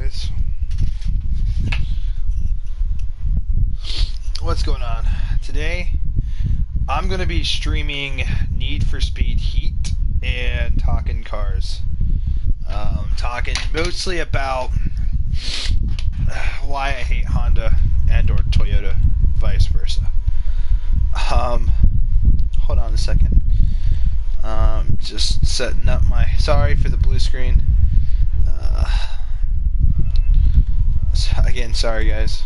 guys? What's going on? Today, I'm going to be streaming Need for Speed Heat and talking cars. Talking mostly about why I hate Honda and or Toyota, vice versa. Hold on a second. Just setting up my... Sorry for the blue screen. Again, sorry guys.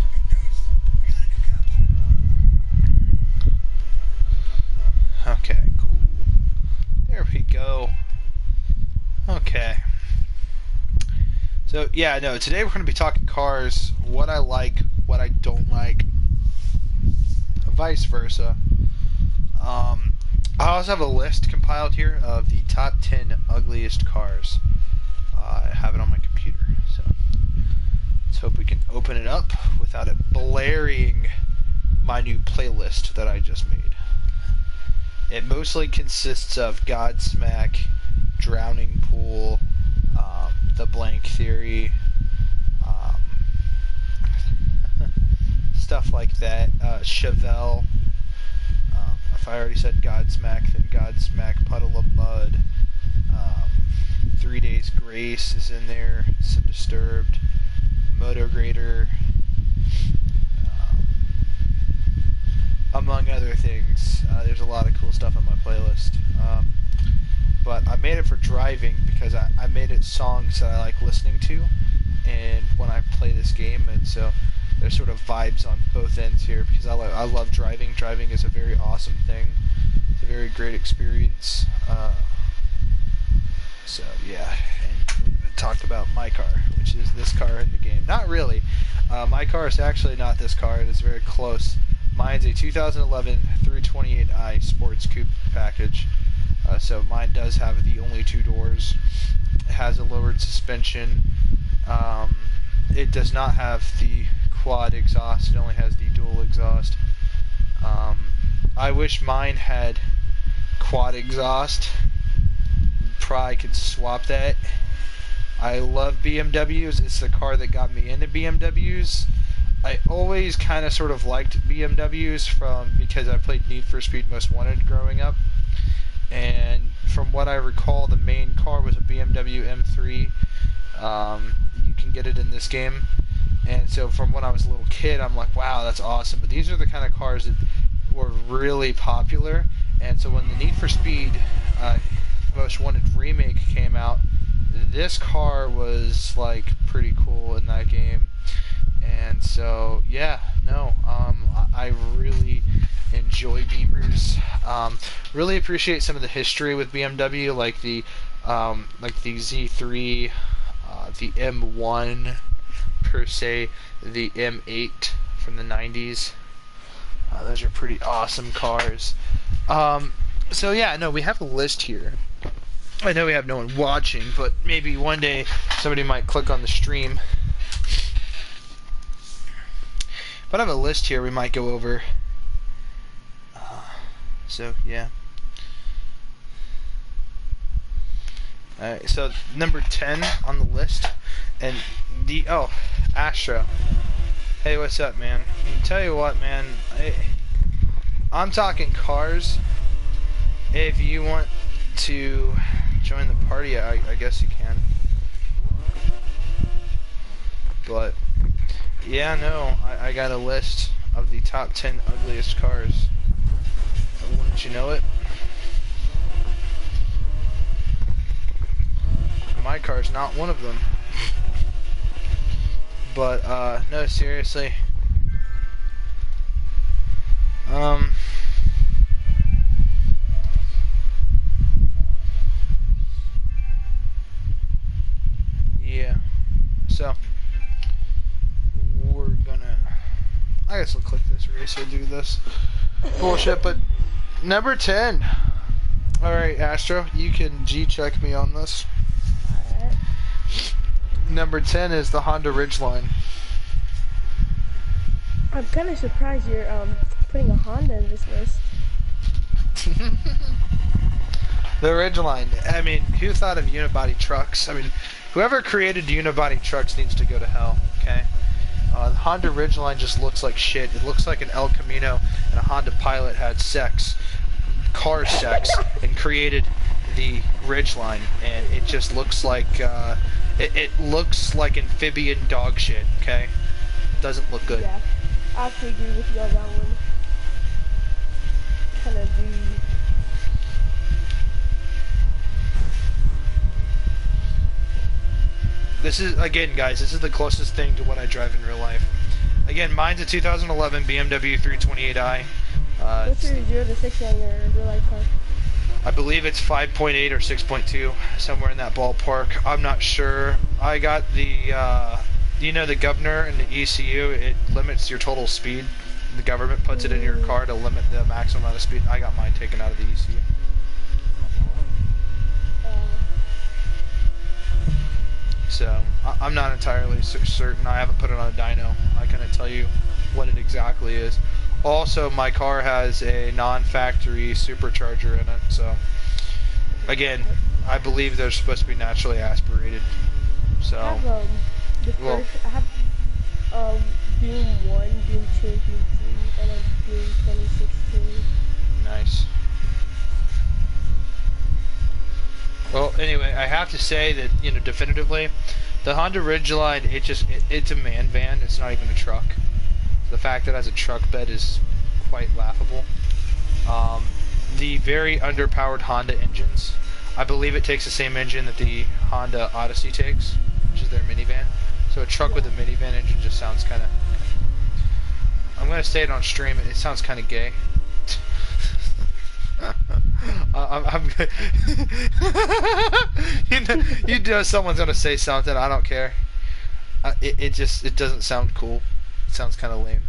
Okay, cool. There we go. Okay. So, yeah, no, today we're going to be talking cars, what I like, what I don't like, vice versa. I also have a list compiled here of the top 10 ugliest cars. I have it on my computer, so let's hope we can open it up without it blaring my new playlist that I just made. It mostly consists of Godsmack, Drowning Pool, The Blank Theory, stuff like that, Chevelle. If I already said Godsmack, then Godsmack, Puddle of Mud, 3 Days Grace is in there, some Disturbed, Motograder, among other things. There's a lot of cool stuff on my playlist. But I made it for driving because I made it songs that I like listening to and when I play this game, and so there's sort of vibes on both ends here because I love driving. Driving is a very awesome thing. It's a very great experience. So yeah, and we're going to talk about my car, which is this car in the game. Not really. My car is actually not this car. It is very close. Mine's a 2011 328i Sports Coupe package. So mine does have the only two doors. It has a lowered suspension. It does not have the quad exhaust. It only has the dual exhaust. I wish mine had quad exhaust. Probably could swap that. I love BMWs. It's the car that got me into BMWs. I always kind of sort of liked BMWs because I played Need for Speed Most Wanted growing up. And from what I recall, the main car was a BMW M3. You can get it in this game. And so from when I was a little kid, I'm like, wow, that's awesome. But these are the kind of cars that were really popular. And so when the Need for Speed Most Wanted remake came out, this car was like pretty cool in that game. And so, yeah, no, I really enjoy Beamers. Really appreciate some of the history with BMW, like the Z3, the M1 per se, the M8 from the 90s. Those are pretty awesome cars. So yeah, no, we have a list here. I know we have no one watching, but maybe one day somebody might click on the stream. But I have a list here we might go over. So, yeah. Alright, so number 10 on the list. And Astro. Hey, what's up, man? I tell you what, man. I'm talking cars. If you want to join the party, I guess you can. But... yeah, no, I got a list of the top 10 ugliest cars. Wouldn't you know it? My car's not one of them. But, no, seriously. Yeah. So... I guess we'll click this race and do this bullshit, but number 10. Alright, Astro, you can G-check me on this. Alright. Number 10 is the Honda Ridgeline. I'm kind of surprised you're putting a Honda in this list. The Ridgeline. I mean, who thought of unibody trucks? I mean, whoever created unibody trucks needs to go to hell. Okay. The Honda Ridgeline just looks like shit. It looks like an El Camino and a Honda Pilot had sex, car sex, and created the Ridgeline, and it just looks like it looks like amphibian dog shit. Okay, doesn't look good. Yeah, I actually agree with you on that one. Kind of do. This is, again, guys, this is the closest thing to what I drive in real life. Again, mine's a 2011 BMW 328i. What's your 0 to 60 on your real life car? I believe it's 5.8 or 6.2, somewhere in that ballpark. I'm not sure. I got the, you know, the governor and the ECU, it limits your total speed. The government puts it in your car to limit the maximum amount of speed. I got mine taken out of the ECU. So, I'm not entirely certain. I haven't put it on a dyno. I couldn't tell you what it exactly is. Also, my car has a non-factory supercharger in it, so again, I believe they're supposed to be naturally aspirated. So, I have Doom 1, Doom 2, Doom 3, and then Doom 2016. nice. Well, anyway, I have to say that, you know, definitively, the Honda Ridgeline, it's a man van. It's not even a truck. The fact that it has a truck bed is quite laughable. The very underpowered Honda engines, I believe it takes the same engine that the Honda Odyssey takes, which is their minivan. So a truck with a minivan engine just sounds kind of... I'm going to say it on stream, it sounds kind of gay. I'm you know someone's gonna say something. I don't care. It doesn't sound cool. It sounds kind of lame.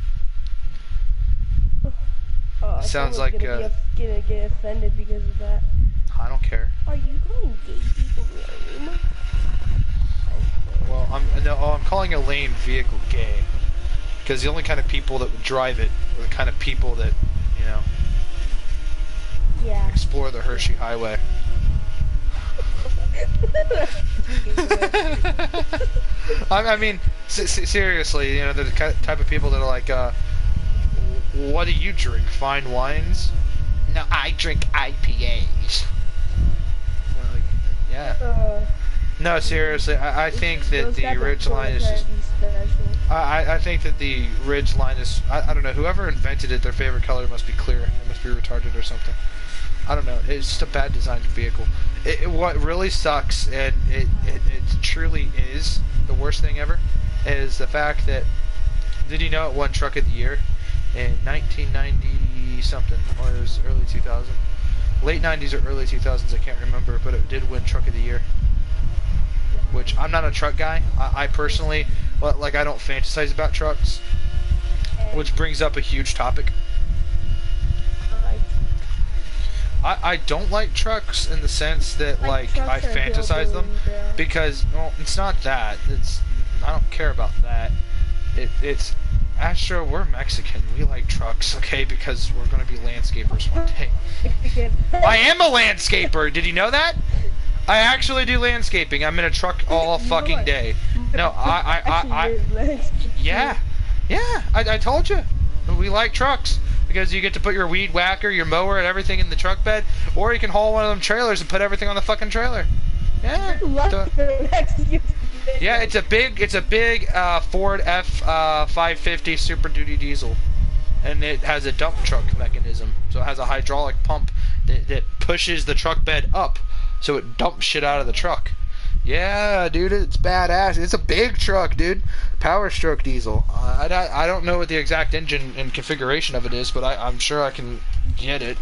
It sounds like gonna get offended because of that. I don't care. Are you calling gay people lame? Well, I'm calling a lame vehicle gay because the only kind of people that would drive it are the kind of people that, you know, explore the Hershey Highway. I mean, seriously, you know, the type of people that are like, what do you drink? Fine wines? No, I drink IPAs. Like, yeah. No, seriously, I think that the Ridgeline is just... I think that the Ridgeline is... I don't know, whoever invented it, their favorite color must be clear. It must be retarded or something. I don't know. It's just a bad designed vehicle. What really sucks, and it truly is the worst thing ever, is the fact that, did you know it won Truck of the Year in 1990 something, or it was early 2000, late 90s or early 2000s, I can't remember, but it did win Truck of the Year. Which, I'm not a truck guy. I personally, well, like, I don't fantasize about trucks, which brings up a huge topic. I don't like trucks in the sense that, like, I fantasize them, because, well, it's not that. I don't care about that. It's Astro, we're Mexican. We like trucks, okay, because we're going to be landscapers one day. I am a landscaper. Did you know that? I actually do landscaping. I'm in a truck all fucking day. No, yeah. I told you. We like trucks. Because you get to put your weed whacker, your mower, and everything in the truck bed, or you can haul one of them trailers and put everything on the fucking trailer. Yeah. Yeah, it's a big Ford F550 Super Duty diesel, and it has a dump truck mechanism. So it has a hydraulic pump that pushes the truck bed up, so it dumps shit out of the truck. Yeah, dude, it's badass. It's a big truck, dude. Power stroke diesel. I don't know what the exact engine and configuration of it is, but I'm sure I can get it.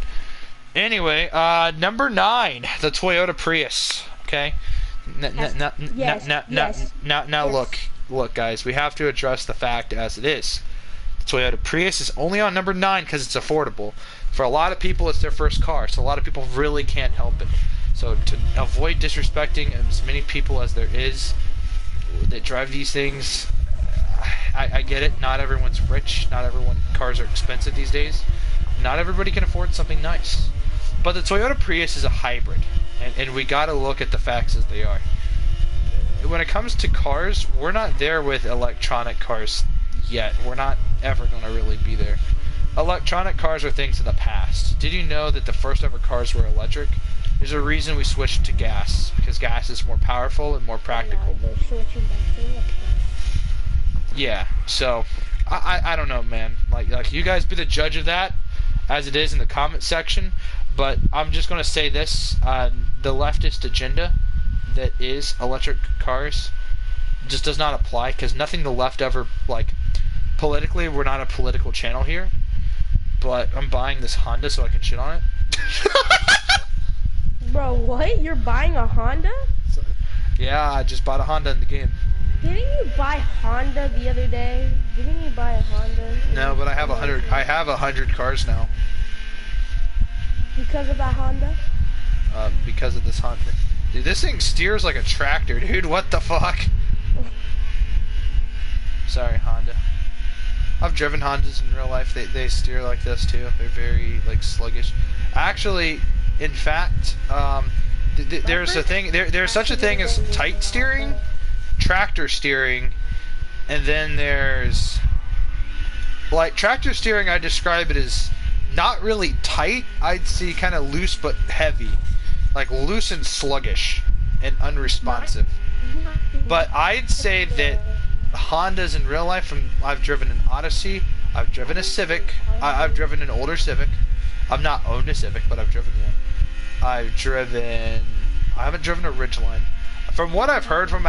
Anyway, number 9, the Toyota Prius. Okay. Now look, guys. We have to address the fact as it is. The Toyota Prius is only on number 9 because it's affordable. For a lot of people, it's their first car, so a lot of people really can't help it. So to avoid disrespecting as many people as there is that drive these things, I get it. Not everyone's rich. Not everyone cars are expensive these days. Not everybody can afford something nice. But the Toyota Prius is a hybrid. and we got to look at the facts as they are. When it comes to cars, we're not there with electronic cars yet. We're not ever going to really be there. Electronic cars are things in the past. Did you know that the first ever cars were electric? There's a reason we switched to gas, because gas is more powerful and more practical. Yeah, so I don't know, man. Like you guys be the judge of that, as it is in the comment section. But I'm just gonna say this: the leftist agenda that is electric cars just does not apply, because nothing the left ever, like, politically, we're not a political channel here. But I'm buying this Honda so I can shit on it. Bro, what? You're buying a Honda? Yeah, I just bought a Honda in the game. Didn't you buy Honda the other day? Didn't you buy a Honda? No, but I have 100. I have 100 cars now. Because of that Honda? Because of this Honda. Dude, this thing steers like a tractor, dude. What the fuck? Sorry, Honda. I've driven Hondas in real life. They steer like this too. They're very like sluggish. Actually, in fact, there's a thing. There's such a thing as tight steering, tractor steering, and then there's like tractor steering. I describe it as not really tight. I'd see kind of loose but heavy, like loose and sluggish and unresponsive. But I'd say that Hondas in real life, I've driven an Odyssey, I've driven a Civic, I've driven an older Civic. I've not owned a Civic, but I've driven one. I haven't driven a Ridgeline. From what I've heard from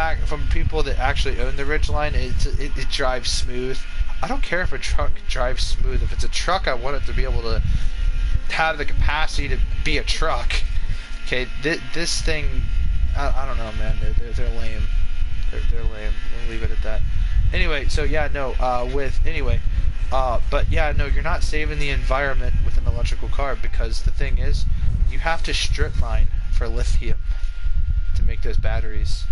people that actually own the Ridgeline, it drives smooth. I don't care if a truck drives smooth. If it's a truck, I want it to be able to have the capacity to be a truck. Okay, this thing, I don't know, man. They're lame. They're lame. We'll leave it at that. Anyway, so yeah, no. But yeah, no. You're not saving the environment with an electrical car, because the thing is, you have to strip mine for lithium to make those batteries.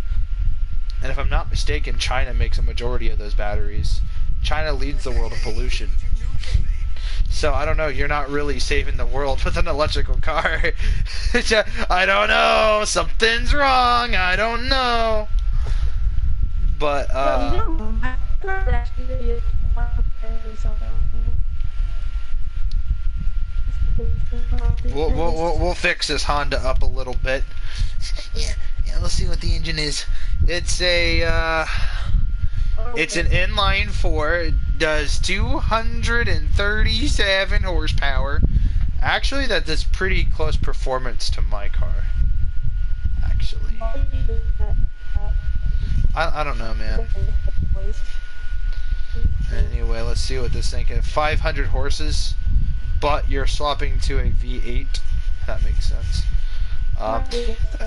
And if I'm not mistaken, China makes a majority of those batteries. China leads the world in pollution. So I don't know, you're not really saving the world with an electrical car. I don't know, something's wrong, I don't know. But we'll fix this Honda up a little bit. Yeah, let's see what the engine is. It's an inline 4. It does 237 horsepower. Actually, that's pretty close performance to my car. Actually, I don't know, man. Anyway, let's see what this thing can. 500 horses, but you're swapping to a V8. That makes sense.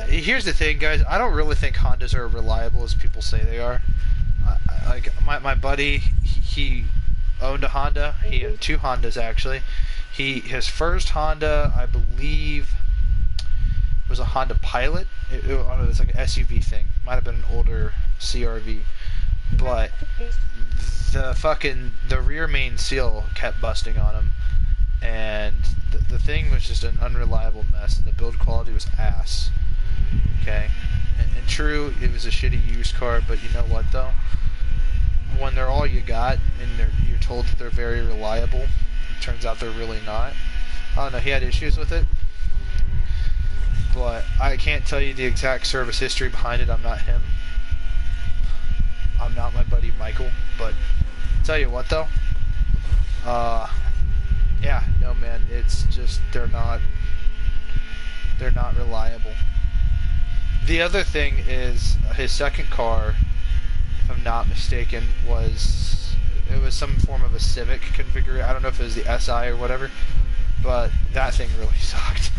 Here's the thing, guys. I don't really think Hondas are reliable as people say they are. Like my buddy, he owned a Honda. He owned 2 Hondas actually. His first Honda, I believe, was a Honda Pilot. It was like an SUV thing. Might have been an older CRV, but the rear main seal kept busting on him, and the thing was just an unreliable mess, and the build quality was ass. Okay, and true, it was a shitty used car, but you know what though? When they're all you got, and you're told that they're very reliable, it turns out they're really not. I don't know, he had issues with it, but I can't tell you the exact service history behind it. I'm not him. I'm not my buddy Michael, but tell you what though, yeah, no man, it's just they're not reliable. The other thing is his second car, if I'm not mistaken, was some form of a Civic configuration. I don't know if it was the SI or whatever, but that thing really sucked.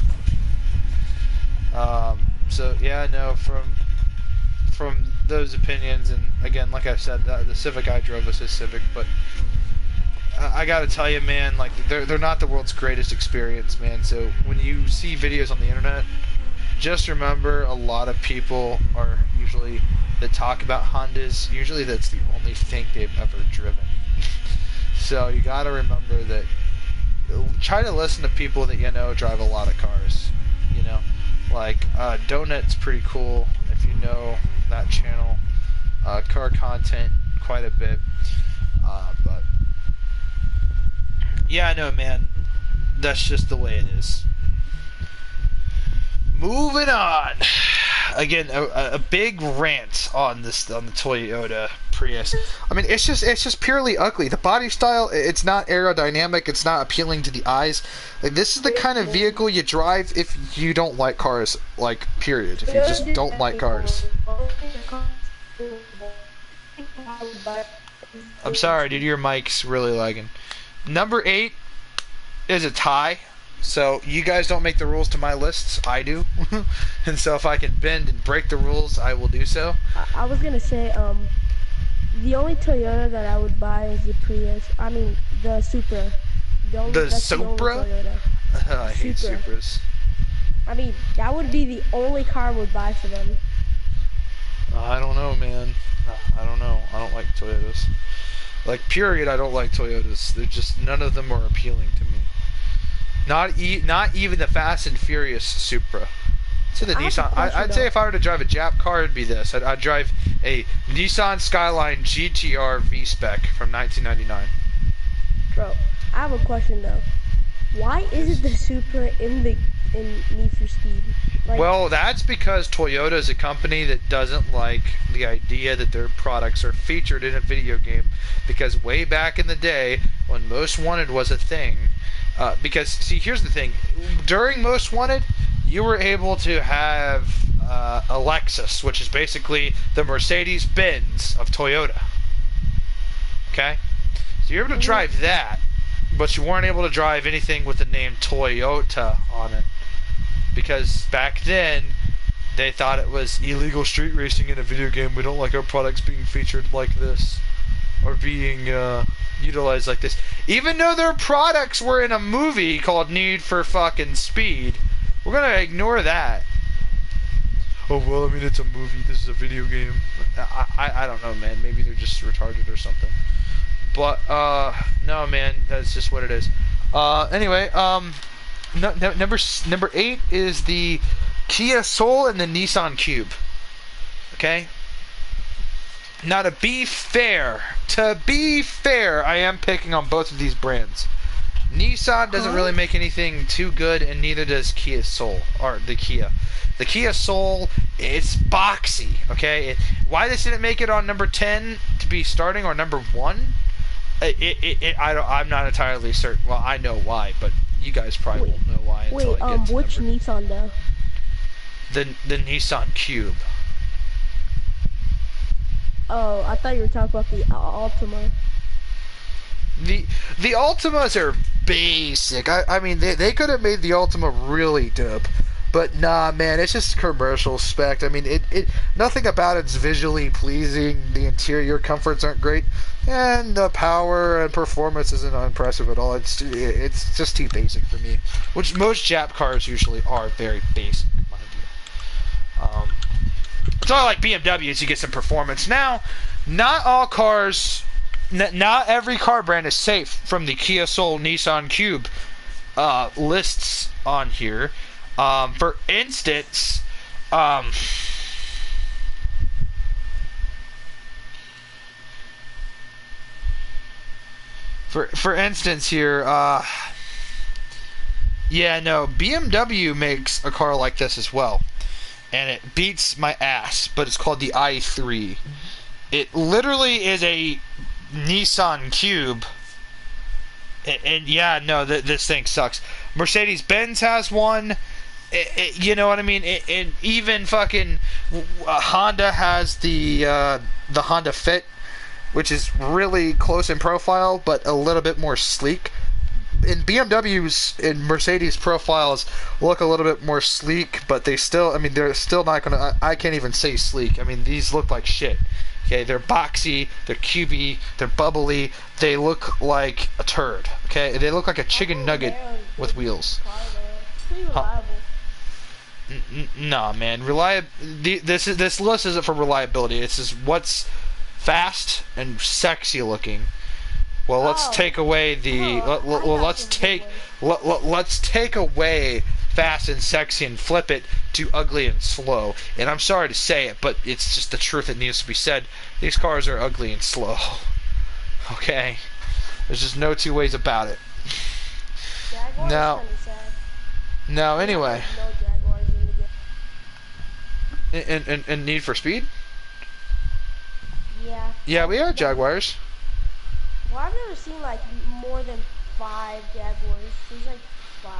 So yeah, no, from those opinions, and again, like I said, the Civic I drove was his Civic, but I gotta tell you, man, like they're not the world's greatest experience, man. So when you see videos on the internet, just remember a lot of people are usually that talk about Hondas. Usually that's the only thing they've ever driven. So you gotta remember that. Try to listen to people that you know drive a lot of cars. You know, Like, Donut's pretty cool, if you know that channel. Car content, quite a bit. But, yeah, I know, man. That's just the way it is. Moving on. Again, a big rant on the Toyota Prius. I mean, it's just purely ugly. The body style, it's not aerodynamic. It's not appealing to the eyes. Like, this is the kind of vehicle you drive if you don't like cars. Like, period. If you just don't like cars. I'm sorry, dude. Your mic's really lagging. Number 8 is a tie. So you guys don't make the rules to my lists, I do. And so if I can bend and break the rules, I will do so. I was gonna say, the only Toyota that I would buy is the Prius. I mean, the Supra. The Supra? I hate Supras. I mean, that would be the only car I would buy for them. I don't know, man. I don't know. I don't like Toyotas. Like, period, I don't like Toyotas. They're just, none of them are appealing to me. Not even the Fast and Furious Supra. To the Nissan. I'd say if I were to drive a Jap car, it'd be this. I'd drive a Nissan Skyline GTR V-Spec from 1999. Bro, I have a question though. Why isn't the Supra in Need for Speed? Like, well, that's because Toyota is a company that doesn't like the idea that their products are featured in a video game. Because way back in the day, when Most Wanted was a thing, because, see, here's the thing. During Most Wanted, you were able to have a Lexus, which is basically the Mercedes-Benz of Toyota. Okay? So you're able to drive that, but you weren't able to drive anything with the name Toyota on it. Because back then, they thought it was illegal street racing in a video game. We don't like our products being featured like this. Or being utilized like this. Even though their products were in a movie called Need for fucking Speed, we're gonna ignore that. Oh, well, I mean, it's a movie. This is a video game. I don't know, man. Maybe they're just retarded or something. But, no, man. That's just what it is. Anyway, number 8 is the Kia Soul and the Nissan Cube. Okay? Now, to be fair, I am picking on both of these brands. Nissan doesn't really make anything too good, and neither does Kia Soul, or the Kia. The Kia Soul, it's boxy, okay? Why this didn't make it on number 10 to be starting, or number 1? I'm not entirely certain. Well, I know why, but you guys probably won't know why until I get to which Nissan though? The Nissan Cube. Oh, I thought you were talking about the Altima. The Altimas are basic. I mean, they could have made the Altima really dope. But nah, man, it's just commercial spec. I mean, nothing about it's visually pleasing. The interior comforts aren't great. And the power and performance isn't impressive at all. It's just too basic for me. Which most Jap cars usually are very basic, mind you. It's all like BMWs, you get some performance. Now, not all cars, not every car brand is safe from the Kia Soul Nissan Cube lists on here. For instance, for instance here, yeah, no, BMW makes a car like this as well. And it beats my ass, but it's called the i3. It literally is a Nissan Cube. And yeah, no, this thing sucks. Mercedes-Benz has one. You know what I mean? And even fucking Honda has the Honda Fit, which is really close in profile, but a little bit more sleek. And BMW's and Mercedes profiles look a little bit more sleek, but they still, I mean, they're still not gonna, I can't even say sleek. I mean, these look like shit. Okay, they're boxy, they're cubey, they're bubbly, they look like a turd. Okay, they look like a chicken nugget with wheels. Nah, man, this list isn't for reliability. It's just what's fast and sexy looking. Well, let's take away the let's take away fast and sexy and flip it to ugly and slow. And I'm sorry to say it, but it's just the truth that needs to be said. These cars are ugly and slow. Okay? There's just no two ways about it. Jaguar Now, is kind of sad. now anyway, No Jaguars in the game. in Need for Speed? Yeah. Yeah, we are Jaguars. Well, I've never seen like more than 5 Jaguars. There's like 5.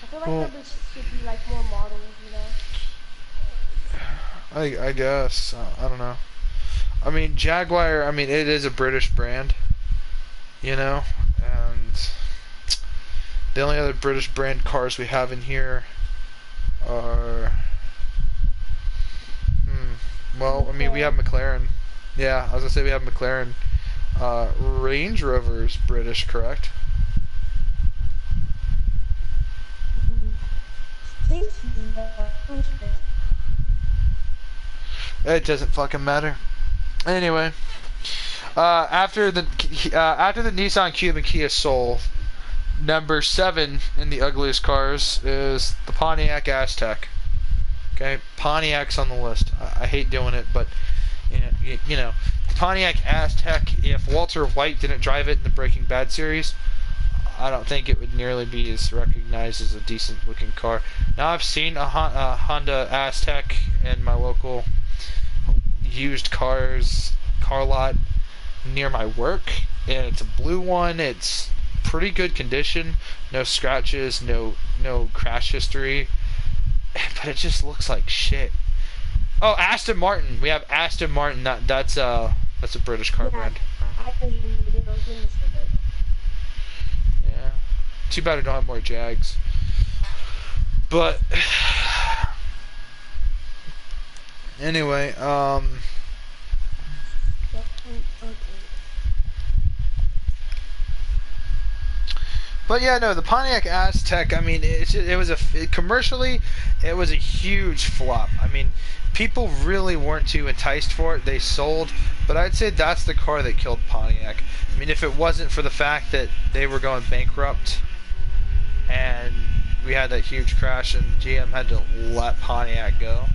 I feel like Well, there should be like more models, I guess. I don't know. I mean, Jaguar, I mean, it is a British brand, you know, and the only other British brand cars we have in here are, well, I mean, we have McLaren. Yeah, I was gonna say we have McLaren. Range Rover is British, correct? It doesn't fucking matter. Anyway, after the Nissan Cube and Kia Soul, number 7 in the ugliest cars is the Pontiac Aztek. Okay, Pontiac's on the list. I hate doing it, but you know, Pontiac Aztek. If Walter White didn't drive it in the Breaking Bad series, I don't think it would nearly be as recognized as a decent looking car. Now I've seen a Honda Aztek in my local used car lot near my work, and it's a blue one. It's pretty good condition, no scratches, no crash history, but it just looks like shit. Oh, Aston Martin. We have Aston Martin. That's a British car brand. Yeah. Too bad I don't have more Jags. But anyway, but yeah, no, the Pontiac Aztek, I mean, commercially, it was a huge flop. I mean, people really weren't too enticed for it. They sold, but I'd say that's the car that killed Pontiac. I mean, if it wasn't for the fact that they were going bankrupt and we had that huge crash and GM had to let Pontiac go.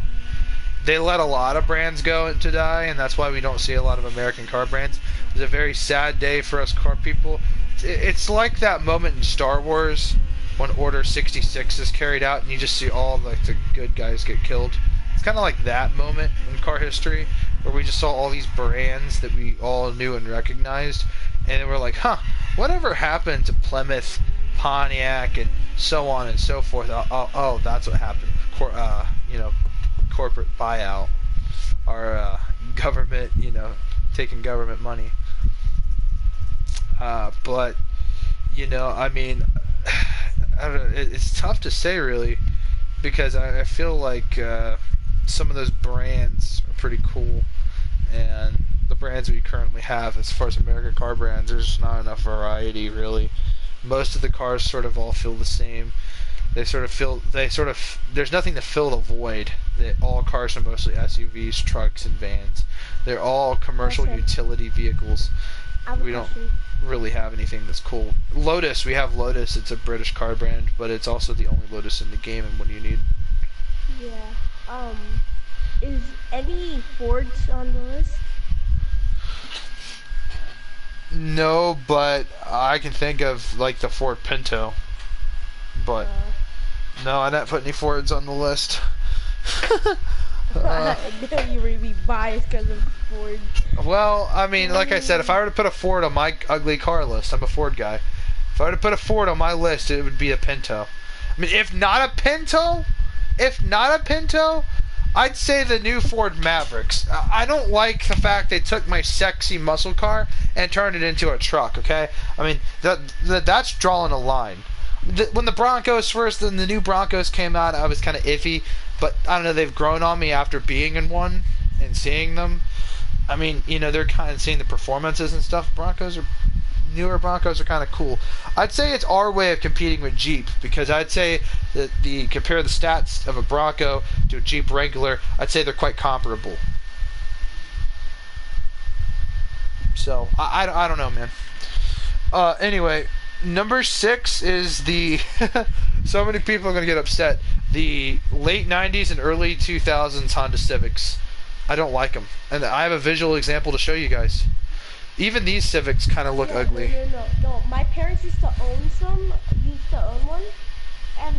They let a lot of brands go to die, and that's why we don't see a lot of American car brands. It was a very sad day for us car people. It's like that moment in Star Wars when Order 66 is carried out and you just see all like the good guys get killed. It's kind of like that moment in car history where we just saw all these brands that we all knew and recognized, and then we're like, huh, whatever happened to Plymouth, Pontiac, and so on and so forth? Oh, that's what happened. Corporate buyout, or government, taking government money. But I mean, I don't know. It's tough to say really, because I feel like some of those brands are pretty cool, and the brands we currently have, as far as American car brands, there's not enough variety really. Most of the cars sort of all feel the same. There's nothing to fill the void. All cars are mostly SUVs, trucks, and vans. They're all commercial utility vehicles. We don't really have anything that's cool. Lotus, we have Lotus. It's a British car brand, but it's also the only Lotus in the game. And what do you need? Yeah. Is any Fords on the list? No, but I can think of like the Ford Pinto. But no, I didn't put any Fords on the list. You really biased because of Ford. Well, I mean, like I said, if I were to put a Ford on my ugly car list, I'm a Ford guy. If I were to put a Ford on my list, it would be a Pinto. I mean, if not a Pinto, I'd say the new Ford Mavericks. I don't like the fact they took my sexy muscle car and turned it into a truck, okay? I mean, that's drawing a line. When the Broncos first, then the new Broncos came out, I was kind of iffy, but I don't know, they've grown on me after being in one and seeing them. I mean, they're kind of seeing the performances and stuff. Newer Broncos are kind of cool. I'd say it's our way of competing with Jeep, because I'd say that compare the stats of a Bronco to a Jeep Wrangler, I'd say they're quite comparable. So, I don't know, man. Anyway, number 6 is the So many people are gonna get upset. The late '90s and early 2000s Honda Civics, I don't like them, and I have a visual example to show you guys. Even these Civics kind of look ugly. No. My parents used to own one, and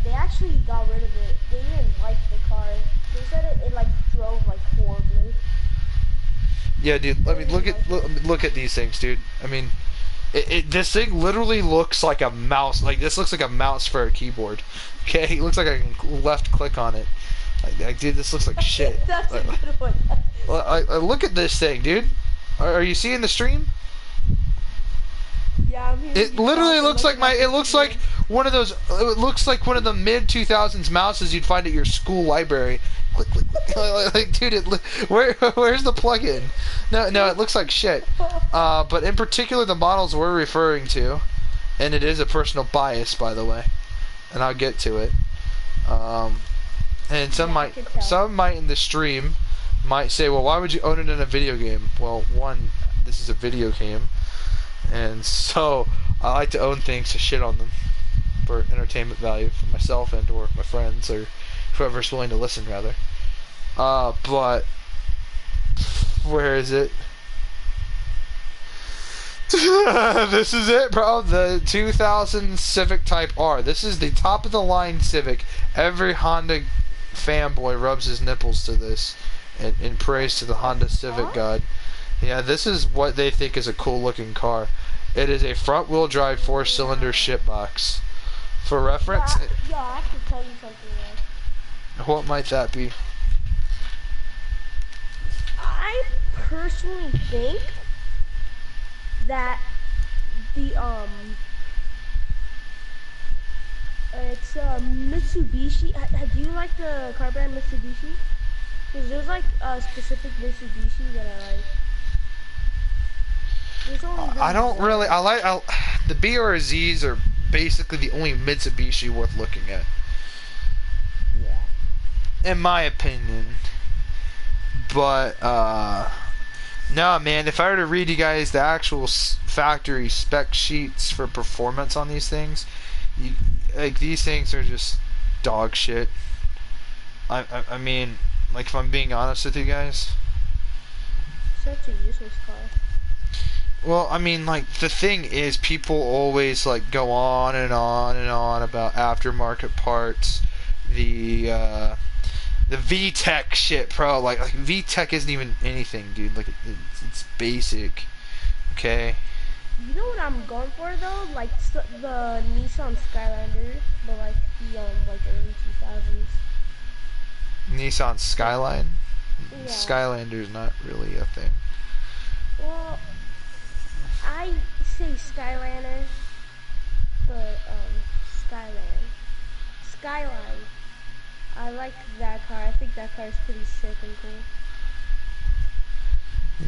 they actually got rid of it. They didn't like the car. They said it like drove like horribly. Yeah, dude. I mean, look at these things, dude. I mean, this thing literally looks like a mouse. Like this looks like a mouse for a keyboard. Okay, it looks like I can left click on it. Like dude, this looks like shit. That's a good one. Look at this thing, dude. Are you seeing the stream? Yeah, I'm here. It literally looks like it looks like one of those. It looks like one of the mid 2000s mouses you'd find at your school library. Click, click, click. Like, dude, where's the plug-in? No, it looks like shit. But in particular, the models we're referring to, and it is a personal bias, by the way, and I'll get to it. And some might in the stream might say, well, why would you own it in a video game? Well, one, this is a video game, and so I like to own things to shit on them for entertainment value for myself and or my friends or whoever's willing to listen, rather. But where is it? This is it, bro. The 2000 Civic Type R. This is the top of the line Civic. Every Honda fanboy rubs his nipples to this in praise to the Honda Civic god. Yeah, this is what they think is a cool looking car. It is a front wheel drive 4-cylinder shitbox. For reference, yeah, I have to tell you something else. What might that be? I personally think that the it's Mitsubishi. Do you like the car brand Mitsubishi? Because there's like a specific Mitsubishi that I like. I don't really. The BRZs are basically the only Mitsubishi worth looking at. Yeah. In my opinion. But no, man. If I were to read you guys the actual factory spec sheets for performance on these things, like these things are just dog shit. I mean, like if I'm being honest with you guys. Such a useless car. Well, I mean, like, the thing is, people always, like, go on and on and on about aftermarket parts, the VTEC shit, bro. Like VTEC isn't even anything, dude. Like, it's basic, okay? You know what I'm going for, though? Like, the Nissan Skylander, but, like, the, early 2000s. Nissan Skyline? Yeah. Skylander's not really a thing. Well, I say Skylander, but Skyline. I like that car. I think that car is pretty sick and cool.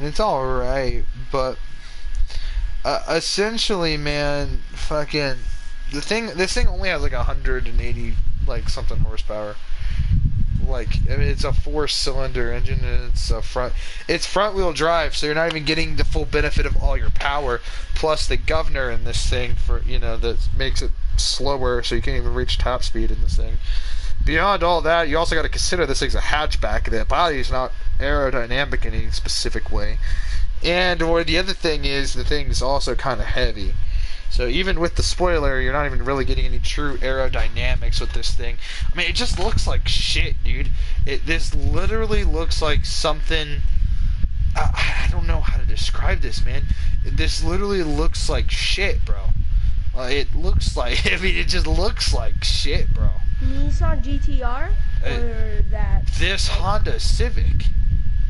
It's alright, but essentially, man, fucking this thing only has like 180 like something horsepower. Like, I mean, it's a 4-cylinder engine, and it's front wheel drive, so you're not even getting the full benefit of all your power, plus the governor in this thing for, you know, that makes it slower, so you can't even reach top speed in this thing. Beyond all that, you also got to consider this thing's a hatchback. The body is not aerodynamic in any specific way, and or the other thing is the thing is also kind of heavy. So even with the spoiler, you're not even really getting any true aerodynamics with this thing. I mean, it just looks like shit, dude. This literally looks like something... I don't know how to describe this, man. This literally looks like shit, bro. It looks like... I mean, it just looks like shit, bro. Nissan GTR? Or that... This Honda Civic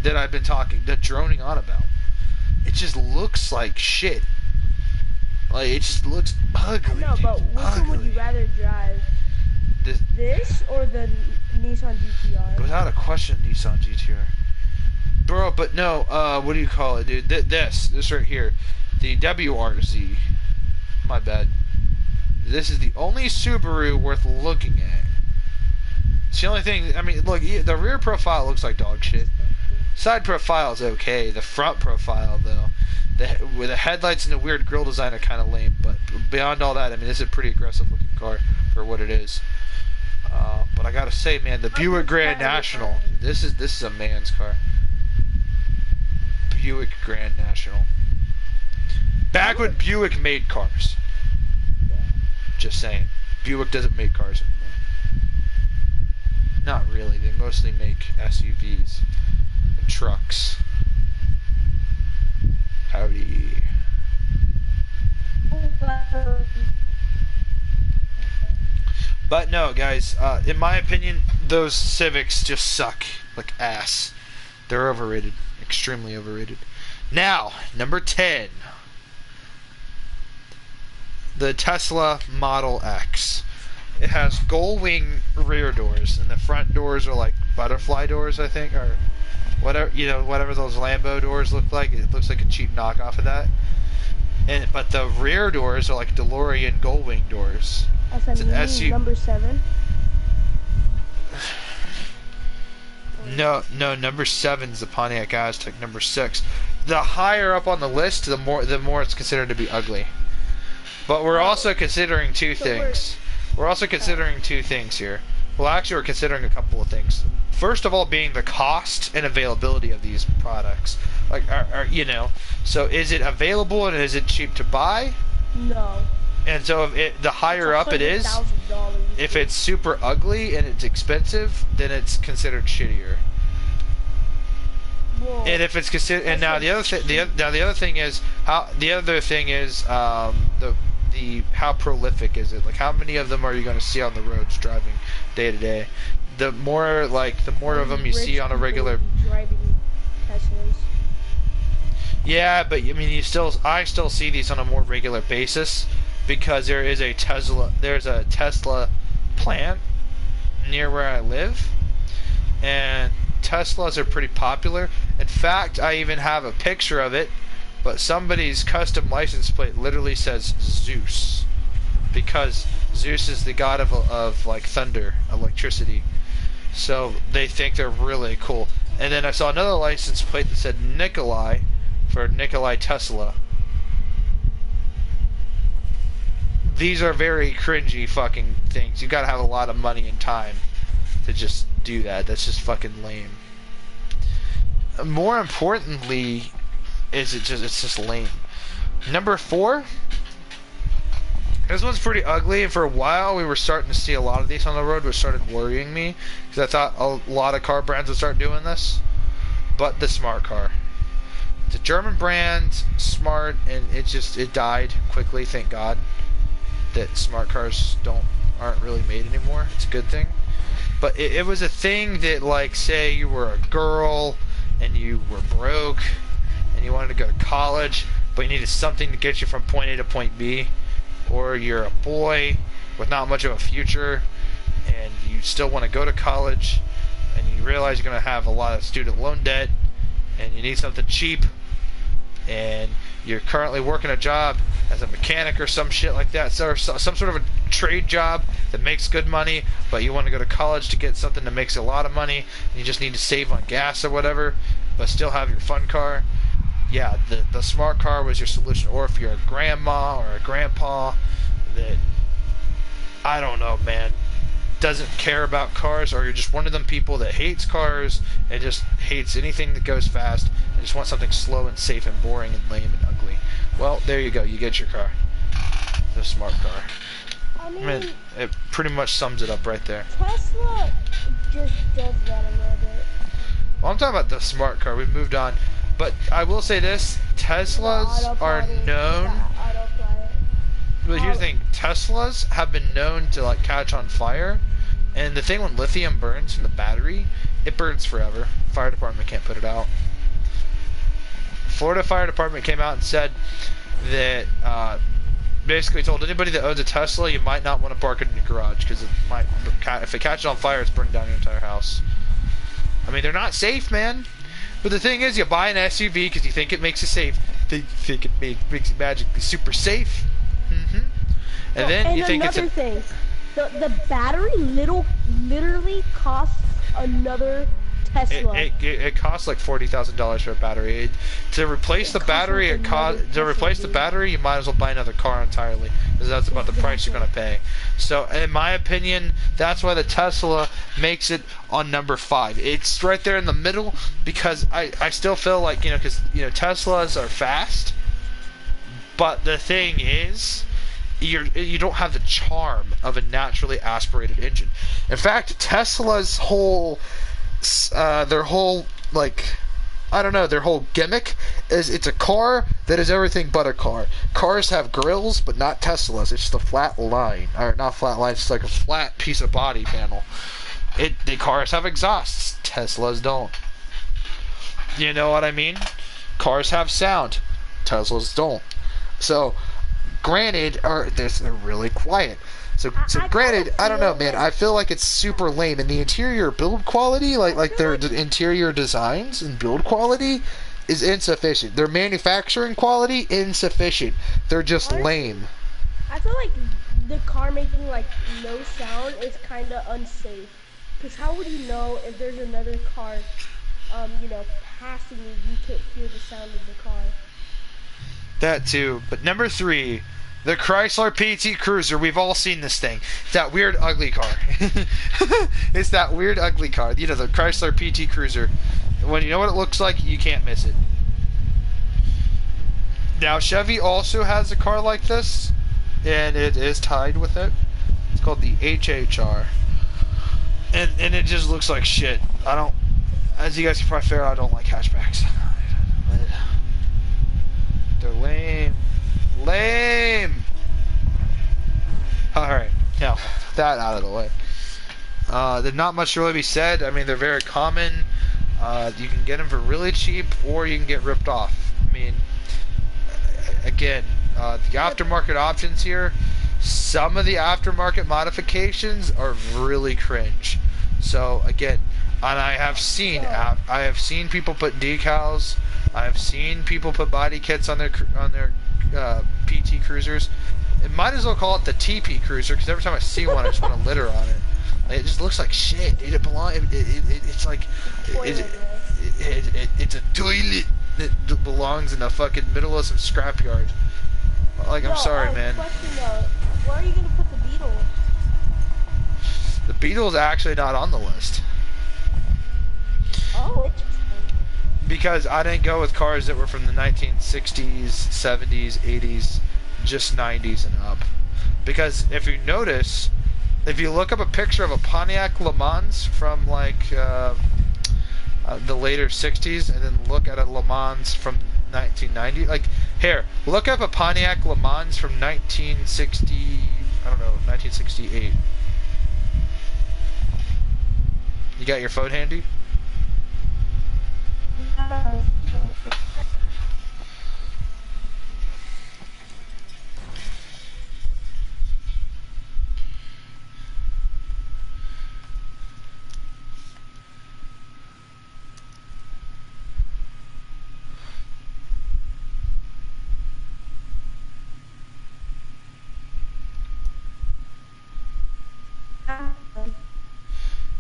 that I've been droning on about. It just looks like shit. Like, it just looks ugly. No, but which one would you rather drive? This or the Nissan GTR? Without a question, Nissan GTR. Bro, but no, what do you call it, dude? This right here. The WRZ. My bad. This is the only Subaru worth looking at. It's the only thing, I mean, look, the rear profile looks like dog shit. Side profile is okay. The front profile, though, with the headlights and the weird grille design are kind of lame. But beyond all that, I mean, this is a pretty aggressive looking car. for what it is. But I gotta say, man, the Buick Grand National. This is a man's car. Buick Grand National. Back when Buick made cars. Just saying. Buick doesn't make cars anymore. Not really. They mostly make SUVs and trucks. Howdy. But no, guys, in my opinion, those Civics just suck like ass. They're overrated. Extremely overrated. Now, number 10. The Tesla Model X. It has gull wing rear doors, and the front doors are like butterfly doors, I think, or whatever, you know, whatever those Lambo doors look like. It looks like a cheap knockoff of that. But the rear doors are like DeLorean gull wing doors. It's an SUV. Number 7. No, number 7 is the Pontiac Aztek. Number 6. The higher up on the list, the more it's considered to be ugly. But we're also considering two things. We're also considering two things here. Well, actually, we're considering a couple of things. First of all, being the cost and availability of these products. Like, you know, so is it available and is it cheap to buy? No. And so the higher up it is, if it's super ugly and it's expensive, then it's considered shittier. Whoa. And if it's considered, and now the other thing is how prolific is it? Like, how many of them are you going to see on the roads driving day to day? The more of them you see on a regular. Driving Teslas. Yeah, but I mean, I still see these on a more regular basis because there's a Tesla plant near where I live, and Teslas are pretty popular. In fact, I even have a picture of it. But somebody's custom license plate literally says Zeus, because Zeus is the god of like thunder, electricity. So they think they're really cool. And then I saw another license plate that said Nikolai, for Nikolai Tesla. These are very cringy fucking things. You gotta have a lot of money and time to just do that. That's just fucking lame. More importantly, it's just lame. Number 4. This one's pretty ugly, and for a while we were starting to see a lot of these on the road, which started worrying me because I thought a lot of car brands would start doing this. But the Smart Car. It's a German brand, smart, and it died quickly. Thank God that smart cars aren't really made anymore. It's a good thing. But it was a thing that, like, say you were a girl and you were broke and you wanted to go to college, but you needed something to get you from point A to point B, or you're a boy with not much of a future and you still want to go to college and you realize you're going to have a lot of student loan debt and you need something cheap, and you're currently working a job as a mechanic or some shit like that, so some sort of a trade job that makes good money, but you want to go to college to get something that makes a lot of money, and you just need to save on gas or whatever, but still have your fun car. Yeah, the Smart Car was your solution. Or if you're a grandma or a grandpa that, I don't know, man, doesn't care about cars, or you're just one of them people that hates cars and just hates anything that goes fast and just wants something slow and safe and boring and lame and ugly. Well, there you go. You get your car. The Smart Car. I mean, it pretty much sums it up right there. Tesla just does that a little bit. Well, I'm talking about the Smart Car. We've moved on. But I will say this, Teslas are known... But here's the thing, Teslas have been known to like catch on fire, and the thing when lithium burns from the battery, it burns forever. Fire department can't put it out. Florida Fire Department came out and said that basically told anybody that owns a Tesla, you might not want to park it in your garage because it might, if it catches on fire, it's burning down your entire house. I mean, they're not safe, man. But the thing is, you buy an SUV because you think it makes you safe. You think it makes you magically super safe. And then you think it's another thing. The battery literally costs another Tesla. It costs like $40,000 for a battery. To replace the battery, the battery, you might as well buy another car entirely, because that's about the price you're gonna pay. So, in my opinion, that's why the Tesla makes it on number 5. It's right there in the middle because I still feel like because Teslas are fast, but the thing is, you don't have the charm of a naturally aspirated engine. In fact, Tesla's whole their whole their whole gimmick is it's a car that is everything but a car. Cars have grills, but not Teslas. It's just a flat line, or not flat line. It's like a flat piece of body panel. The cars have exhausts. Teslas don't. You know what I mean? Cars have sound. Teslas don't. So, granted, they're really quiet. So granted, I don't know, man. I feel like it's super lame, and the interior build quality, like their interior designs and build quality, is insufficient. Their manufacturing quality insufficient. They're just lame. I feel like the car making like no sound is kind of unsafe. Cause how would you know if there's another car, passing you can't hear the sound of the car? That too, but number 3. The Chrysler PT Cruiser. We've all seen this thing. That weird, ugly car. It's that weird, ugly car. The Chrysler PT Cruiser. When you know what it looks like, you can't miss it. Now, Chevy also has a car like this, and it is tied with it. It's called the HHR. And it just looks like shit. As you guys can probably figure out, I don't like hatchbacks. They're lame. Lame! Alright, now, that out of the way. There's not much to really be said. I mean, they're very common. You can get them for really cheap, or you can get ripped off. I mean, again, the aftermarket options here, some of the aftermarket modifications are really cringe. So, again, and I have seen people put decals. I have seen people put body kits on their PT Cruisers. It might as well call it the TP Cruiser, because every time I see one, I just want to litter on it. It just looks like shit. It's like it's a toilet that belongs in the fucking middle of some scrapyard. Like, I'm sorry, man. Question though, where are you gonna put the Beetle? The Beetle's actually not on the list. Oh. Because I didn't go with cars that were from the 1960s, 70s, 80s, just 90s and up. Because if you notice, if you look up a picture of a Pontiac Le Mans from like the later 60s, and then look at a Le Mans from 1990, like here, look up a Pontiac Le Mans from 1968. You got your phone handy?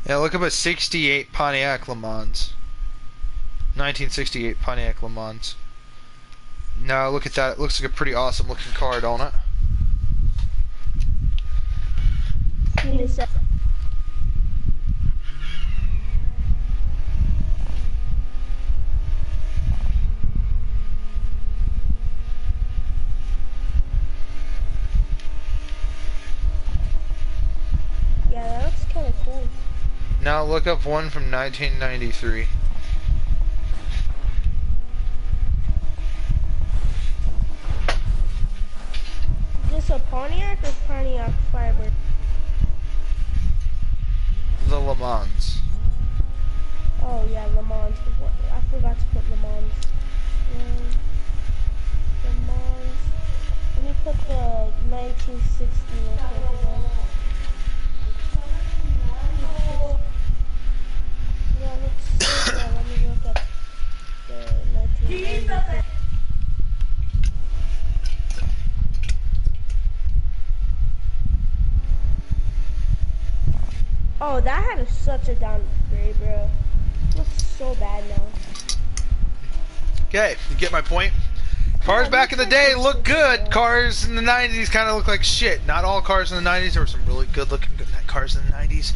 Yeah, look up a 68 Pontiac Le Mans. 1968 Pontiac Le Mans. Now look at that. It looks like a pretty awesome looking car, don't it? Yeah, that looks kind of cool. Now look up one from 1993. Is this a Pontiac or Pontiac Firebird? The Le Mans. Oh yeah, Le Mans. I forgot to put Le Mans. Le Mans. Let me put the 1960 real quick again. Yeah, let's see. Yeah, let me look at the 1990. Oh, that had such a downgrade, bro. looks so bad now. Okay, you get my point? Cars Yeah, back in the day looks look like good. it's Cars in the 90s kind of look like shit. Not all cars in the 90s. There were some really good looking cars in the 90s.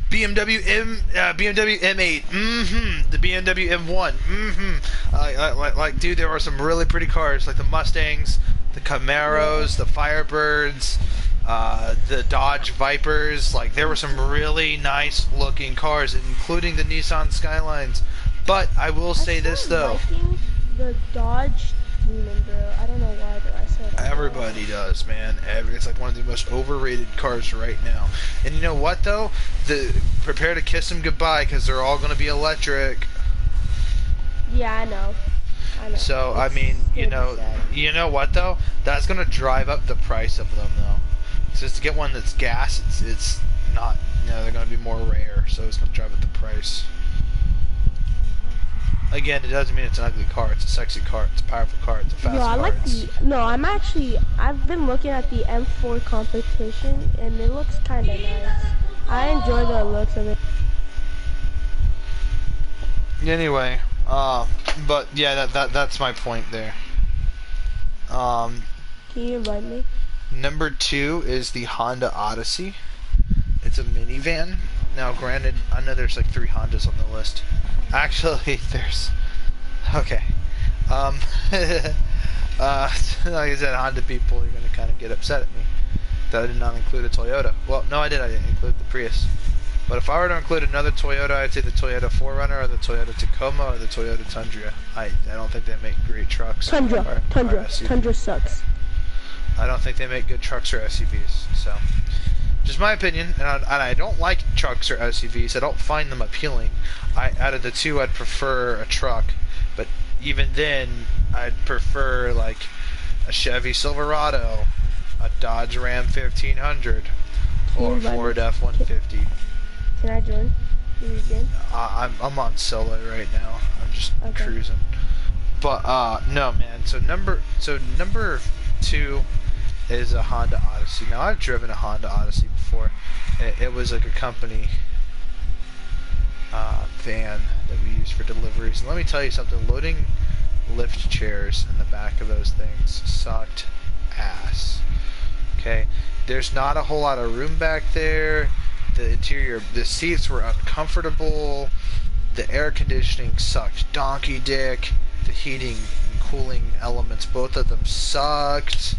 BMW M8. The BMW M1. Like, dude, there were some really pretty cars, like the Mustangs, the Camaros, the Firebirds, the Dodge Vipers. Like, there were some really nice looking cars, including the Nissan Skylines. But I will say this though. Liking the Dodge Demon, bro. I don't know why, but I said Everybody does, man. It's like one of the most overrated cars right now. And you know what, though? Prepare to kiss them goodbye, because they're all going to be electric. Yeah, I know. So, I mean, you know what, though? That's going to drive up the price of them, though. So just to get one that's gas, it's not, they're going to be more rare, so it's going to drive up the price. Again, it doesn't mean it's an ugly car. It's a sexy car. It's a powerful car. It's a fast car. I've been looking at the M4 competition, and it looks kind of nice. I enjoy the looks of it. Anyway, but yeah, that's my point there. Can you invite me? Number 2 is the Honda Odyssey. It's a minivan. Now, granted, I know there's like 3 Hondas on the list. Actually, there's... Okay. Like I said, Honda people are going to kind of get upset at me that I did not include a Toyota. Well, no, I didn't include the Prius. But if I were to include another Toyota, I'd say the Toyota 4Runner or the Toyota Tacoma or the Toyota Tundra. I don't think they make great trucks. Tundra sucks. I don't think they make good trucks or SUVs. So, just my opinion, and I don't like trucks or SUVs. I don't find them appealing. Out of the two, I'd prefer a truck, but even then, I'd prefer like a Chevy Silverado, a Dodge Ram 1500, or a Ford F-150. Can I join? Can you join? I'm on solo right now. I'm just cruising. But no, man. So number 2 is a Honda Odyssey. Now, I've driven a Honda Odyssey before. It was like a company van that we used for deliveries. And let me tell you something, loading lift chairs in the back of those things sucked ass. Okay, there's not a whole lot of room back there. The seats were uncomfortable. The air conditioning sucked donkey dick. The heating and cooling elements, both of them sucked.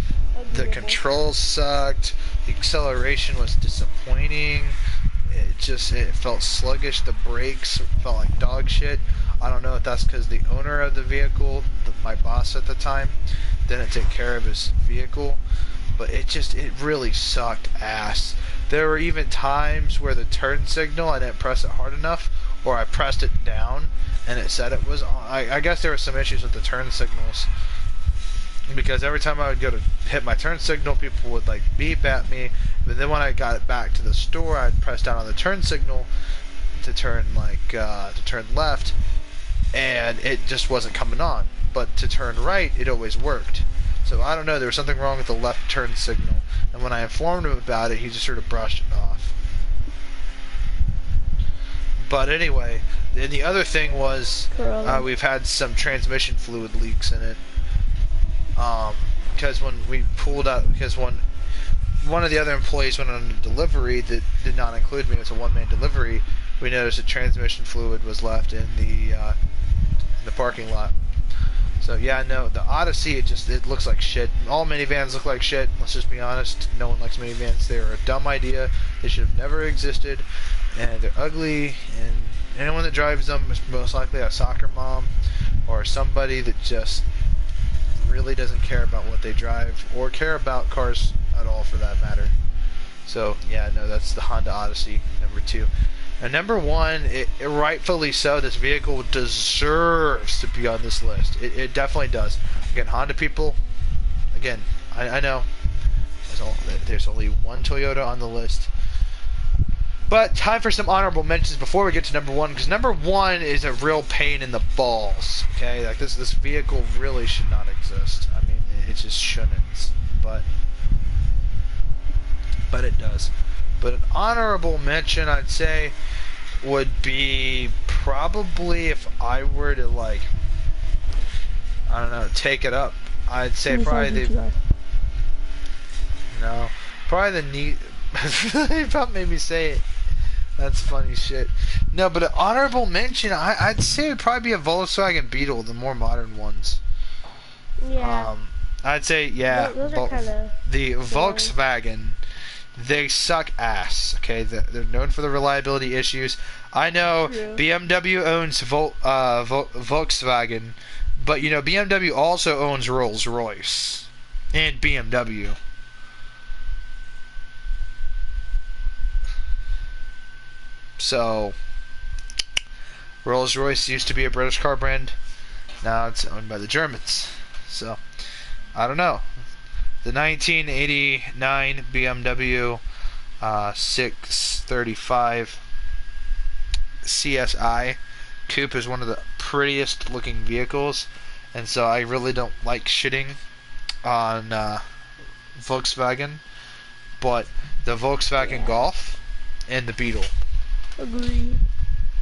The controls sucked. The acceleration was disappointing. It felt sluggish. The brakes felt like dog shit. I don't know if that's because the owner of the vehicle, my boss at the time, didn't take care of his vehicle, but it really sucked ass. There were even times where the turn signal, I didn't press it hard enough, or I pressed it down and it said it was on. I guess there were some issues with the turn signals, because every time I would go to hit my turn signal, people would like beep at me. But then when I got it back to the store, I'd press down on the turn signal to turn left, and it just wasn't coming on. But to turn right, it always worked. So I don't know, there was something wrong with the left turn signal. And when I informed him about it, he just sort of brushed it off. But anyway, then the other thing was we've had some transmission fluid leaks in it. Because when we pulled out, one of the other employees went on a delivery that did not include me, it was a one-man delivery, we noticed that transmission fluid was left in the parking lot. So yeah, no, the Odyssey, it looks like shit. All minivans look like shit, let's just be honest. No one likes minivans. They're a dumb idea. They should have never existed, and they're ugly, and anyone that drives them is most likely a soccer mom or somebody that just really doesn't care about what they drive or care about cars at all, for that matter. So yeah, no, that's the Honda Odyssey, number 2. And number 1, it rightfully so, this vehicle deserves to be on this list. It definitely does. Again, Honda people, again, I know there's only one Toyota on the list. But time for some honorable mentions before we get to number 1, because number 1 is a real pain in the balls. Okay, like this vehicle really should not exist. I mean, it just shouldn't. But it does. But an honorable mention, I'd say, would be probably if I were to like, I don't know, take it up. I'd say probably the no, probably the neat. It about made me say it. That's funny shit. No, but an honorable mention, I'd say it'd probably be a Volkswagen Beetle, the more modern ones. Yeah. I'd say yeah. Those are kind of the Volkswagen. They suck ass. Okay, they're known for the reliability issues. I know BMW owns Volkswagen, but you know BMW also owns Rolls-Royce and BMW. So Rolls-Royce used to be a British car brand. Now it's owned by the Germans. So I don't know. The 1989 BMW 635 CSI Coupe is one of the prettiest looking vehicles, and so I really don't like shitting on Volkswagen, but the Volkswagen Golf and the Beetle. Agree.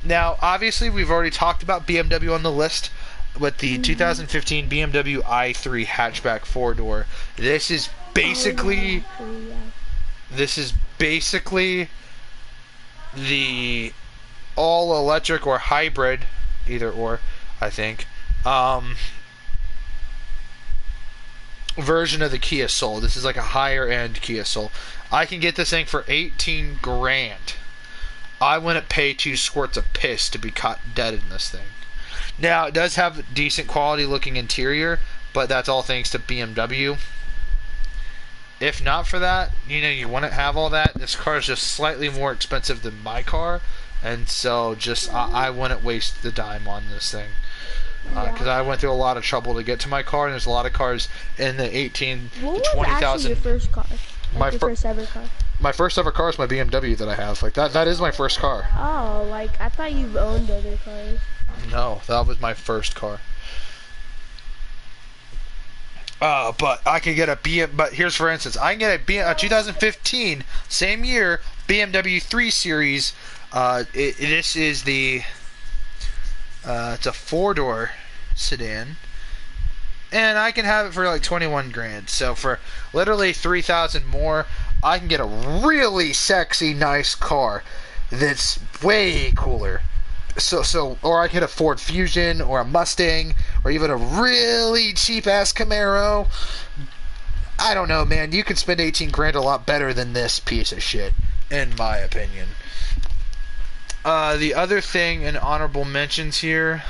Now, obviously, we've already talked about BMW on the list with the 2015 BMW i3 hatchback 4-door. This is basically the all-electric or hybrid, either or, I think, version of the Kia Soul. This is like a higher-end Kia Soul. I can get this thing for 18 grand. I wouldn't pay 2 squirts of piss to be caught dead in this thing. Now, it does have decent quality looking interior, but that's all thanks to BMW. If not for that, you know, you wouldn't have all that. This car is just slightly more expensive than my car, and so just I wouldn't waste the dime on this thing. Because I went through a lot of trouble to get to my car, and there's a lot of cars in the 18 to 20,000. What was actually your first car? Like your first ever car? My first ever car is my BMW that I have. Like that is my first car. Oh, like I thought you've owned other cars. No, that was my first car. But I could get a BM. But here's for instance, I can get a 2015, same year, BMW 3 Series. This is the. It's a 4-door sedan, and I can have it for like 21 grand. So for literally 3,000 more, I can get a really sexy, nice car that's way cooler. Or I could a Ford Fusion or a Mustang or even a really cheap ass Camaro. I don't know, man. You can spend 18 grand a lot better than this piece of shit, in my opinion. The other thing in honorable mentions here.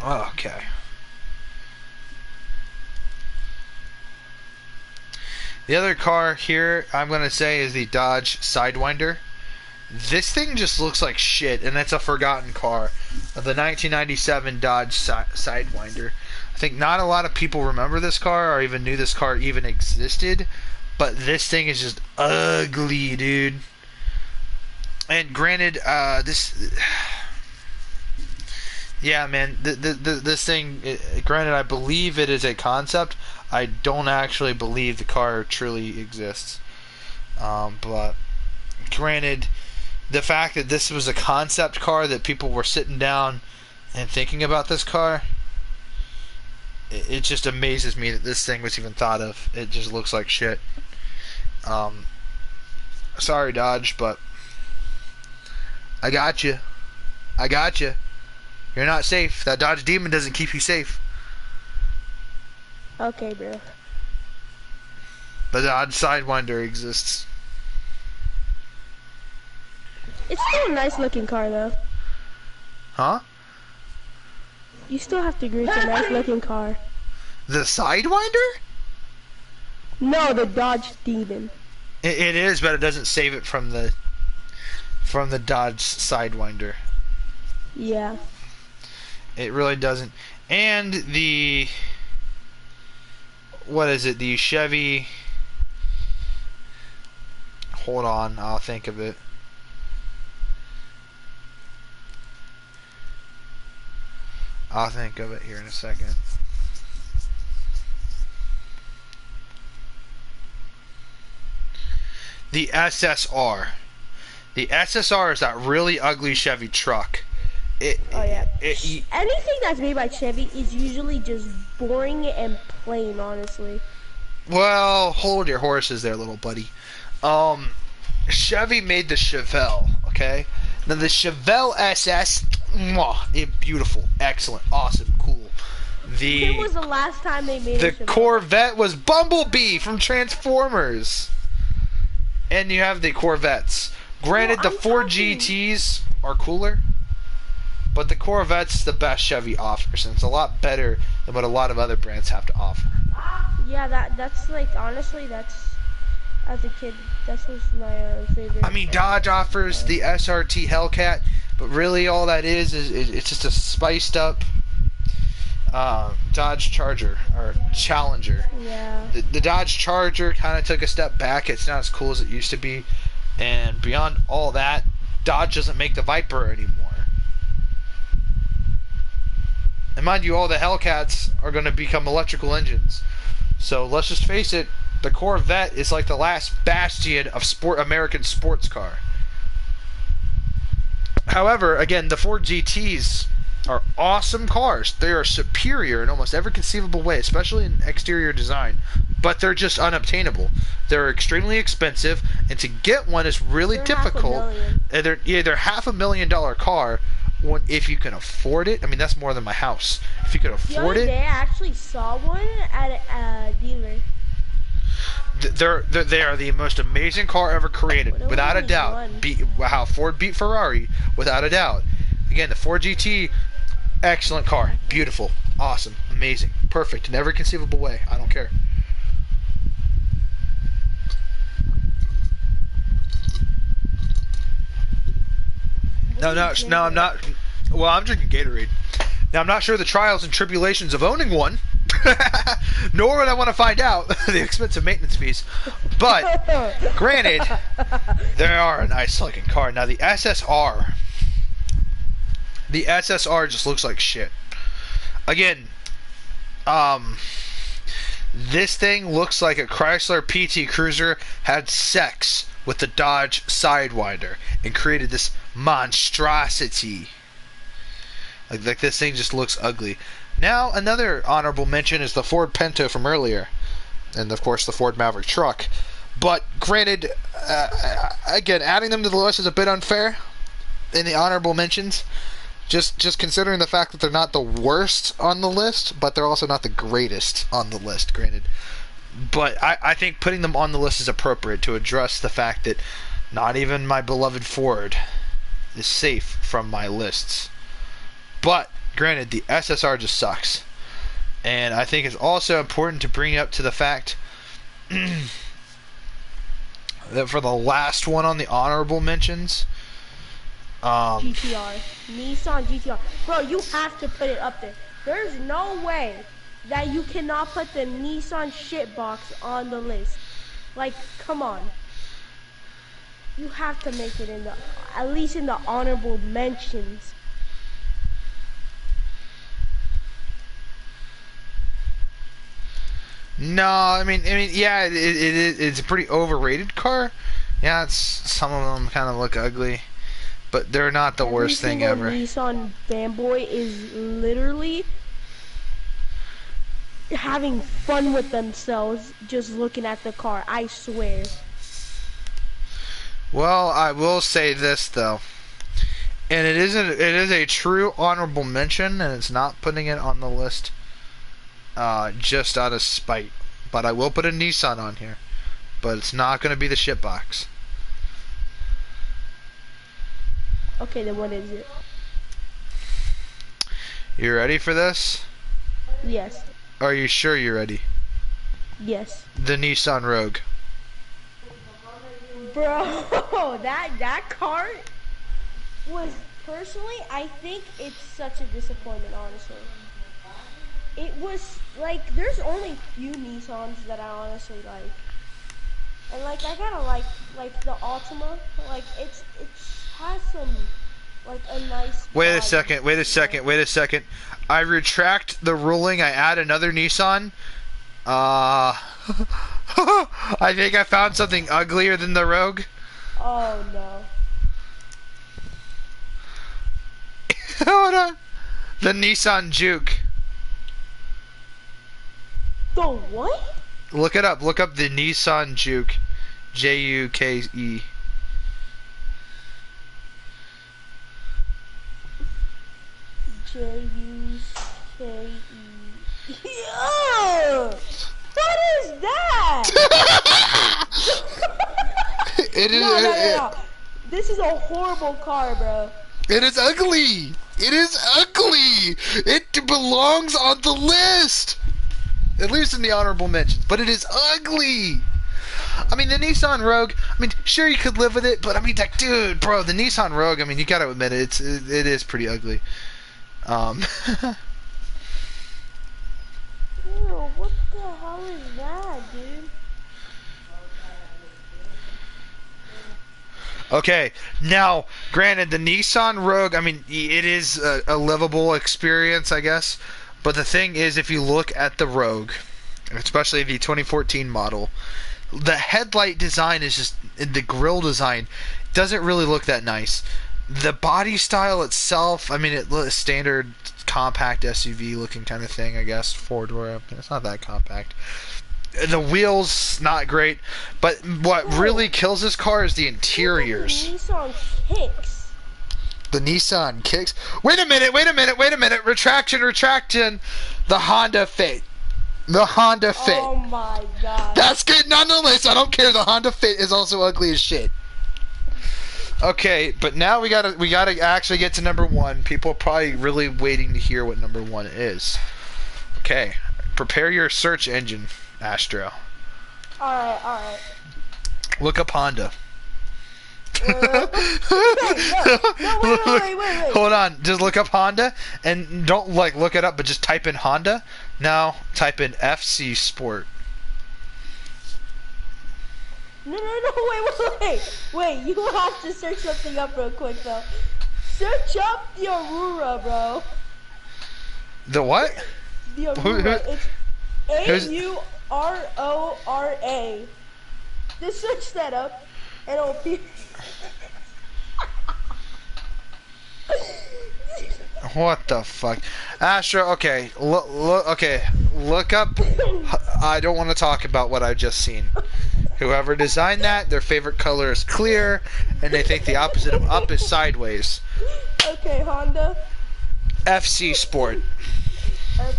Okay. The other car here I'm going to say is the Dodge Sidewinder. This thing just looks like shit, and it's a forgotten car. The 1997 Dodge Sidewinder. I think not a lot of people remember this car or even knew this car even existed, but this thing is just ugly, dude. And granted, yeah, man, this thing, granted, I believe it is a concept. I don't actually believe the car truly exists. But granted, the fact that this was a concept car, that people were sitting down and thinking about this car, it just amazes me that this thing was even thought of. It just looks like shit. Sorry, Dodge, but I got you. I got you. You're not safe. That Dodge Demon doesn't keep you safe. Okay, bro. But the Dodge Sidewinder exists. It's still a nice looking car, though. Huh? You still have to agree it's a nice looking car. The Sidewinder? No, the Dodge Demon. It is, but it doesn't save it from the Dodge Sidewinder. Yeah. It really doesn't. And the, what is it? The Chevy. Hold on, I'll think of it. I'll think of it here in a second. The SSR. The SSR is that really ugly Chevy truck. Anything that's made by Chevy is usually just boring and plain, honestly. Well, hold your horses there, little buddy. Chevy made the Chevelle, okay? Now the Chevelle SS, beautiful, excellent, awesome, cool. When was the last time they made the a Chevelle? Corvette was Bumblebee from Transformers. And you have the Corvettes. Granted, the Ford GTs are cooler, but the Corvette's the best Chevy offers, and it's a lot better than what a lot of other brands have to offer. Yeah, that's like, honestly, that's, as a kid, that was my favorite. I mean, Dodge offers the SRT Hellcat, but really all that is it's just a spiced up Dodge Charger, or Challenger. Yeah. The Dodge Charger kind of took a step back. It's not as cool as it used to be. And beyond all that, Dodge doesn't make the Viper anymore. And mind you, all the Hellcats are going to become electrical engines. So let's just face it, the Corvette is like the last bastion of American sports car. However, again, the Ford GTs are awesome cars. They are superior in almost every conceivable way, especially in exterior design, but they're just unobtainable. They're extremely expensive, and to get one is really difficult. They're $500,000 car if you can afford it. I mean, that's more than my house. If you can afford it. The other day, I actually saw one at a dealer. They are the most amazing car ever created, without a doubt. How Ford beat Ferrari, without a doubt. Again, the Ford GT, excellent car, beautiful, awesome, amazing, perfect in every conceivable way. I don't care. No, I'm not. Well, I'm drinking Gatorade. Now, I'm not sure the trials and tribulations of owning one, nor would I want to find out the expensive maintenance fees. But, granted, they are a nice looking car. Now, the SSR just looks like shit. Again, this thing looks like a Chrysler PT Cruiser had sex with the Dodge Sidewinder and created this monstrosity. Like this thing just looks ugly. Now, another honorable mention is the Ford Pinto from earlier, and of course the Ford Maverick truck. But granted, again, adding them to the list is a bit unfair in the honorable mentions. Just considering the fact that they're not the worst on the list, but they're also not the greatest on the list, granted. But I think putting them on the list is appropriate to address the fact that not even my beloved Ford is safe from my lists. But, granted, the SSR just sucks. And I think it's also important to bring up to the fact that for the last one on the honorable mentions, GTR. Nissan GTR. Bro, you have to put it up there. There's no way that you cannot put the Nissan shitbox on the list. Like, come on. You have to make it in at least in the honorable mentions. No, I mean, yeah, it's a pretty overrated car. Yeah, some of them kind of look ugly, but they're not the worst thing ever. Nissan fanboy is literally having fun with themselves just looking at the car. I swear. Well, I will say this though, and it is a true honorable mention, and it's not putting it on the list just out of spite. But I will put a Nissan on here, but it's not going to be the shitbox. Okay, then what is it? You ready for this? Yes. Are you sure you're ready? Yes. The Nissan Rogue. Bro, that car was, personally, I think it's such a disappointment, honestly. It was, like, there's only few Nissans that I honestly like. And, like, I gotta like the Altima. Like, it has some, like, a nice Wait a vibe. second. I retract the ruling. I add another Nissan. I think I found something uglier than the Rogue. Oh no. Hold on. The Nissan Juke. The what? Look it up. Look up the Nissan Juke. Juke. Juke. Yo! What is that? It is. No. This is a horrible car, bro. It is ugly. It is ugly. It belongs on the list. At least in the honorable mentions. But it is ugly. I mean, the Nissan Rogue, I mean, sure you could live with it, but I mean, like, dude, bro, the Nissan Rogue, I mean, you gotta admit it, it is pretty ugly. Ew, what the hell is that, dude? Okay, now, granted, the Nissan Rogue, I mean, it is a livable experience, I guess. But the thing is, if you look at the Rogue, especially the 2014 model, the headlight design is just, the grille design doesn't really look that nice. The body style itself, I mean, it's standard compact SUV looking kind of thing, I guess. Four-door, it's not that compact. The wheels, not great. But what really kills this car is the interiors. The Nissan Kicks. The Nissan Kicks. Wait a minute. Retraction. The Honda Fit. The Honda Fit. Oh my god. That's getting on the list. I don't care. The Honda Fit is also ugly as shit. Okay, but now we gotta actually get to number one. People are probably really waiting to hear what number one is. Okay, prepare your search engine, Astro. Alright. Look up Honda. Wait. Hold on, just look up Honda, and don't look it up, but just type in Honda. Now type in FC Sport. No, wait, you have to search something up real quick though. Search up the Aurora, bro. The what? The Aurora, it's AURORA. Just search that up, and it'll be... What the fuck? Astro, okay, look up, I don't want to talk about what I've just seen. Whoever designed that, their favorite color is clear, and they think the opposite of up is sideways. Okay, Honda. FC Sport. FC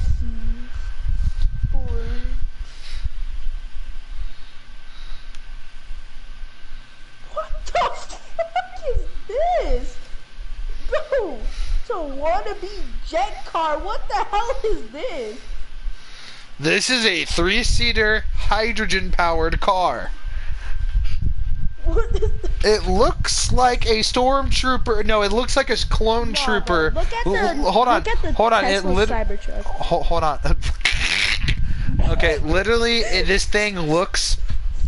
Sport. What the fuck is this? Bro, it's a wannabe jet car. What the hell is this? This is a 3-seater hydrogen-powered car. What is this? It looks like a stormtrooper. No, it looks like a clone trooper. Look at the Hold on. Tesla Cybertruck. Hold on. Okay, literally, this thing looks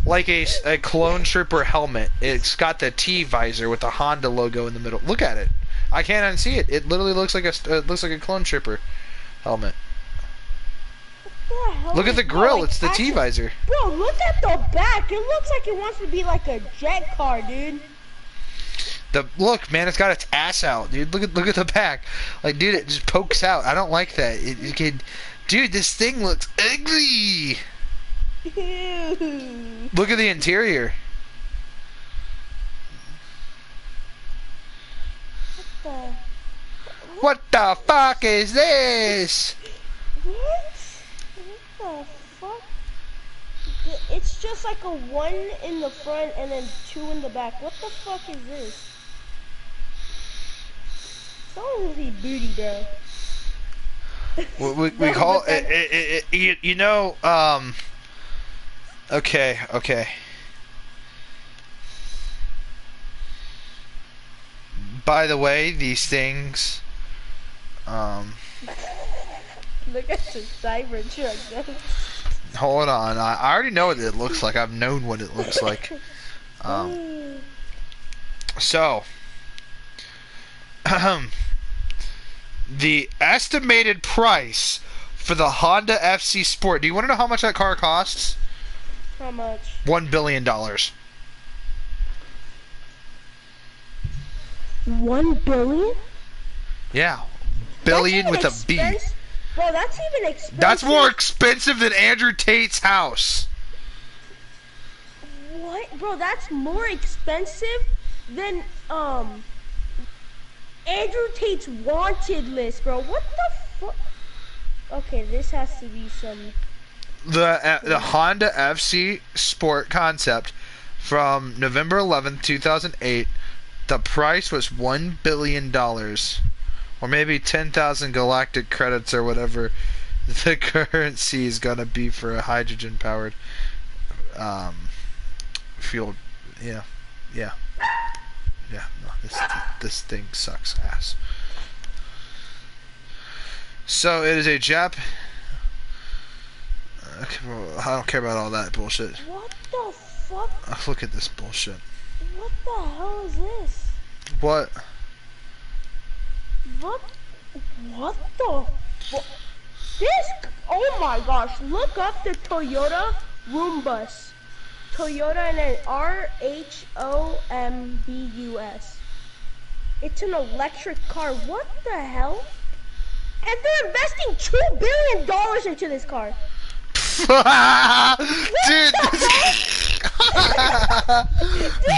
like a clone trooper helmet. It's got the T visor with the Honda logo in the middle. Look at it. I can't unsee it. It literally looks like a clone trooper helmet. Look at the grill. It's the T visor. Bro, look at the back. It looks like it wants to be like a jet car, dude. Look, man, it's got its ass out, dude. Look at the back. Like, dude, it just pokes out. I don't like that. Dude, this thing looks ugly. Ew. Look at the interior. What the fuck is this? What? What the fuck? It's just like a 1 in the front and then 2 in the back. What the fuck is this? Someone see booty, bro. We call it, you know, okay. By the way, these things, Look at the Cybertruck, though. Hold on, I already know what it looks like. I've known what it looks like. So, the estimated price for the Honda FC Sport. Do you want to know how much that car costs? How much? $1 billion. 1 billion? Yeah, That's billion even with a B. expensive. Bro, that's even expensive. That's more expensive than Andrew Tate's house. What? Bro, that's more expensive than, Andrew Tate's wanted list, bro. What the fuck? Okay, this has to be some... The Honda FC Sport concept from November 11th, 2008. The price was $1 billion. Or maybe 10,000 galactic credits or whatever the currency is going to be for a hydrogen-powered fuel. Yeah. Yeah. Yeah. No, this thing sucks ass. So it is a I don't care about all that bullshit. What the fuck? Look at this bullshit. What the hell is this? What? What the fuck? This, oh my gosh, look up the Toyota Roombus. Toyota and then RHOMBUS. It's an electric car. What the hell? And they're investing $2 billion into this car. Dude,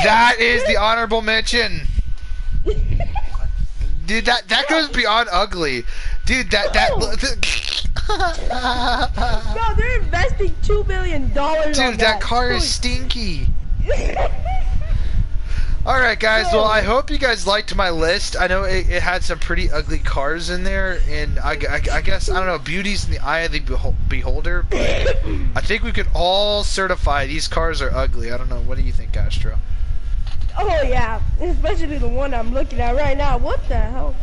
that is the honorable mention. Dude, that goes beyond ugly. Dude, Bro, they're investing $2 billion. Dude, that car is stinky. Alright guys, well I hope you guys liked my list. I know it had some pretty ugly cars in there, and I guess, I don't know, beauty's in the eye of the beholder, but I think we could all certify these cars are ugly. I don't know, what do you think, Astro? Oh yeah, especially the one I'm looking at right now. What the hell?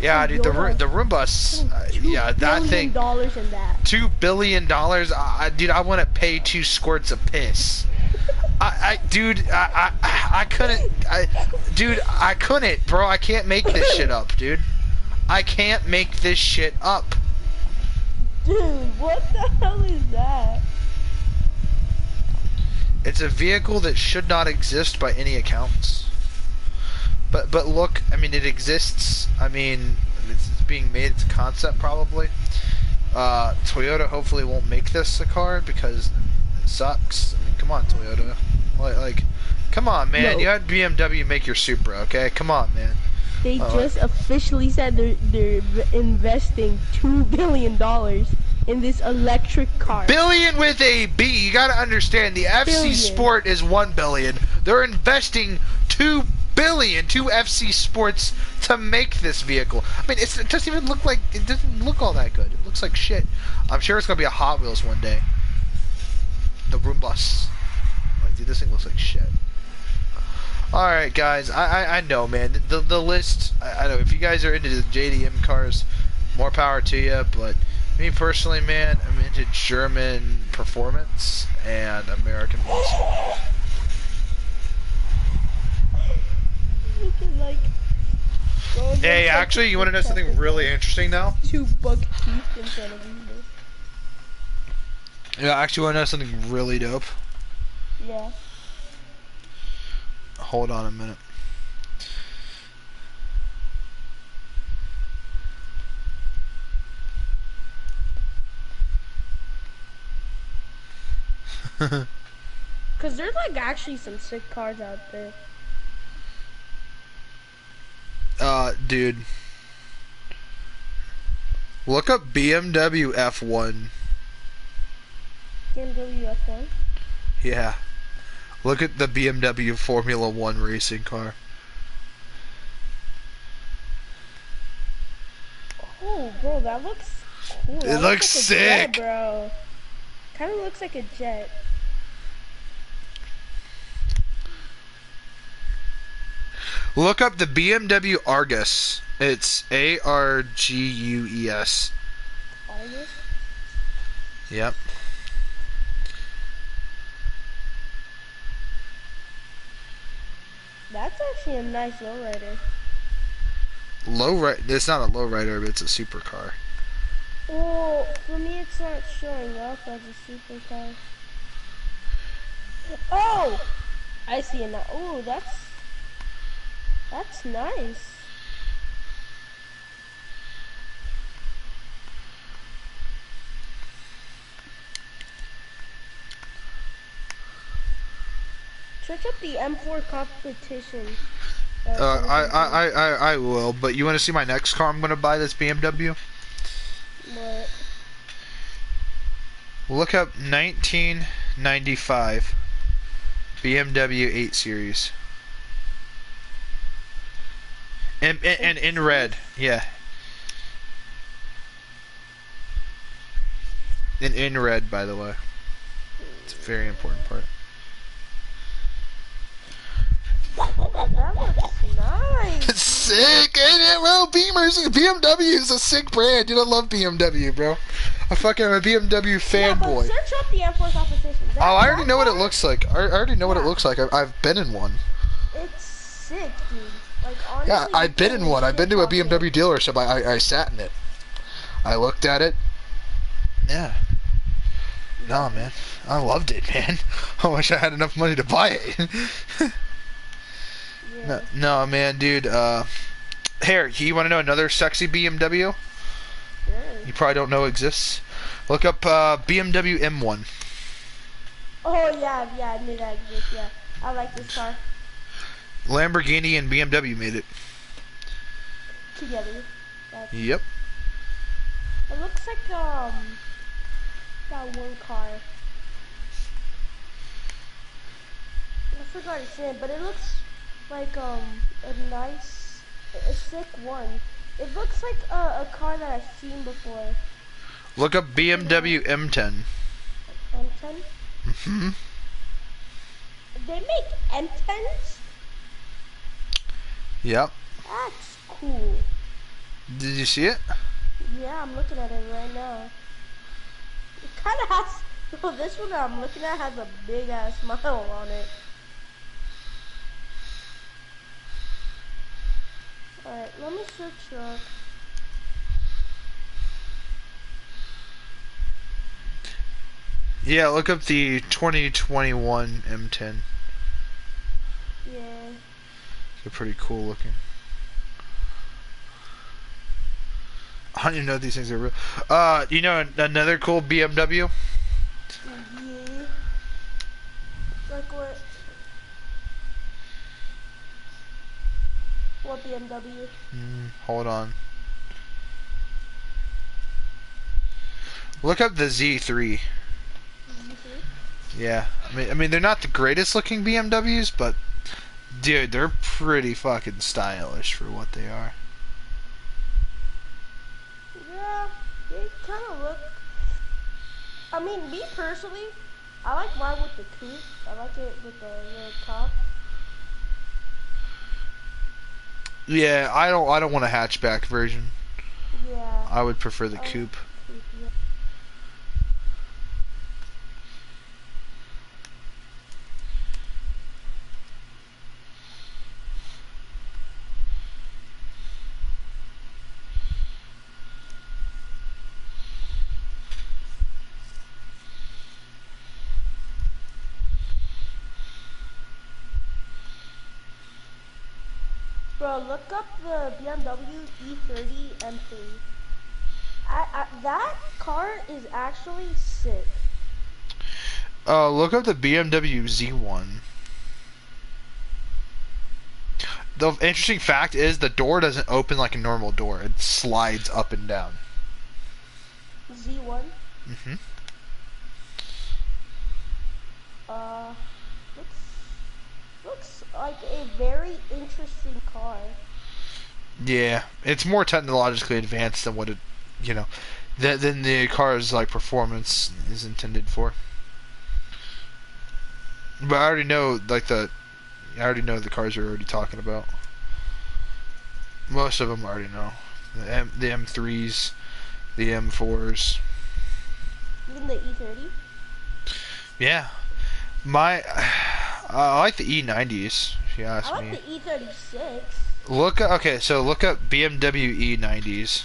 Yeah, dude, the Roombus, yeah, that thing. $2 billion in that. $2 billion. Dude, I want to pay 2 squirts of piss. Dude, I couldn't. Dude, I couldn't, bro. I can't make this shit up, dude. I can't make this shit up. Dude, what the hell is that? It's a vehicle that should not exist by any accounts. But look, I mean, it exists. I mean, it's being made. It's a concept, probably. Toyota hopefully won't make this a car because it sucks. I mean, come on, Toyota. Like, come on, man. No. You had BMW make your Supra, okay? Come on, man. They just officially said they're investing $2 billion in this electric car. Billion with a B. You gotta understand, the FC Sport is $1 billion. They're investing $2 billion to FC Sports to make this vehicle. I mean, it doesn't even look like, it doesn't look all that good. It looks like shit. I'm sure it's gonna be a Hot Wheels one day. The Roombus. Like, dude, this thing looks like shit. Alright, guys, I know, man. The list, I know, if you guys are into the JDM cars, more power to you, but me personally, man, I'm into German performance and American muscle. You can, like, hey, actually, you want to know something really interesting now? 2 buck teeth in front of you. Yeah, actually, want to know something really dope? Yeah. Hold on a minute. Cause there's like actually some sick cars out there. Dude. Look up BMW F1. BMW F1? Yeah. Look at the BMW Formula 1 racing car. Oh, bro, that looks cool. It looks like sick, jet, bro. Kind of looks like a jet. Look up the BMW Argus. It's ARGUES. Argus? Yep. That's actually a nice lowrider. It's not a lowrider, but it's a supercar. Well, for me, it's not showing up as a supercar. Oh, I see it now. Oh, that's nice. Check out the M4 competition. I will, but you want to see my next car I'm going to buy that's BMW? What? Look up 1995 BMW 8 Series. And in red, yeah. In red, by the way. It's a very important part. That looks nice. It's sick, ain't it, bro? Beamers, BMW is a sick brand. Dude, I love BMW, bro. I'm a BMW Yeah, but fanboy. search up the M4 competition. Oh, I already know what it looks like. I already know what it looks like. I've been in one. It's sick, dude. Like, honestly, Yeah, I've been in one. I've been to a BMW dealership. I sat in it. I looked at it. Yeah. No, man. I loved it, man. I wish I had enough money to buy it. Yeah. No, man, dude. Here, you want to know another sexy BMW? Sure. You probably don't know exists. Look up BMW M1. Oh, yeah, I knew that exists, yeah. I like this car. Lamborghini and BMW made it. Together. Yep. It looks like, that one car. I forgot its name, but it looks like, a sick one. It looks like a car that I've seen before. Look up BMW M10. M10? Mm-hmm. They make M10s? Yep. That's cool. Did you see it? Yeah, I'm looking at it right now. It kind of has... Oh, this one that I'm looking at has a big-ass smile on it. Alright, let me search up. Yeah, look up the 2021 M10. Yeah. They're pretty cool looking. I don't even know if these things are real. You know another cool BMW? Yeah. Like what? What BMW? Hold on. Look up the Z3. Yeah, I mean they're not the greatest looking BMWs, but dude, they're pretty fucking stylish for what they are. Yeah, they kind of look. I mean, me personally, I like mine with the coupe. I like it with the little top. Yeah, I don't want a hatchback version. Yeah. I would prefer the coupe. Yeah. Bro, look up the BMW E30 M3. That car is actually sick. Look up the BMW Z1. The interesting fact is the door doesn't open like a normal door. It slides up and down. Z1? Mm-hmm. Looks like a very interesting car. Yeah, it's more technologically advanced than what it, you know, than the car's like performance is intended for. But I already know I already know the cars you're already talking about. Most of them I already know. The M3s, the M4s. Even the E30? Yeah, I like the E90s. If you ask I me. like the E36. Look up BMW E90s.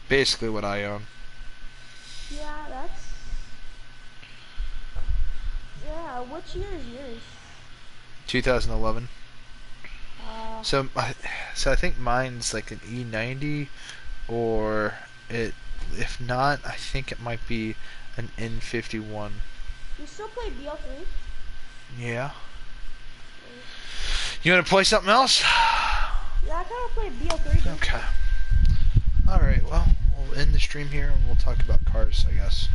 Basically what I own. Yeah, that's. Yeah, which year is yours? 2011. Uh, So I think mine's like an E90, or it. If not, I think it might be an N51. you still play BL3? Yeah. You want to play something else? Yeah, I kind of play BL3. Dude. Okay. All right. Well, we'll end the stream here and we'll talk about cars, I guess.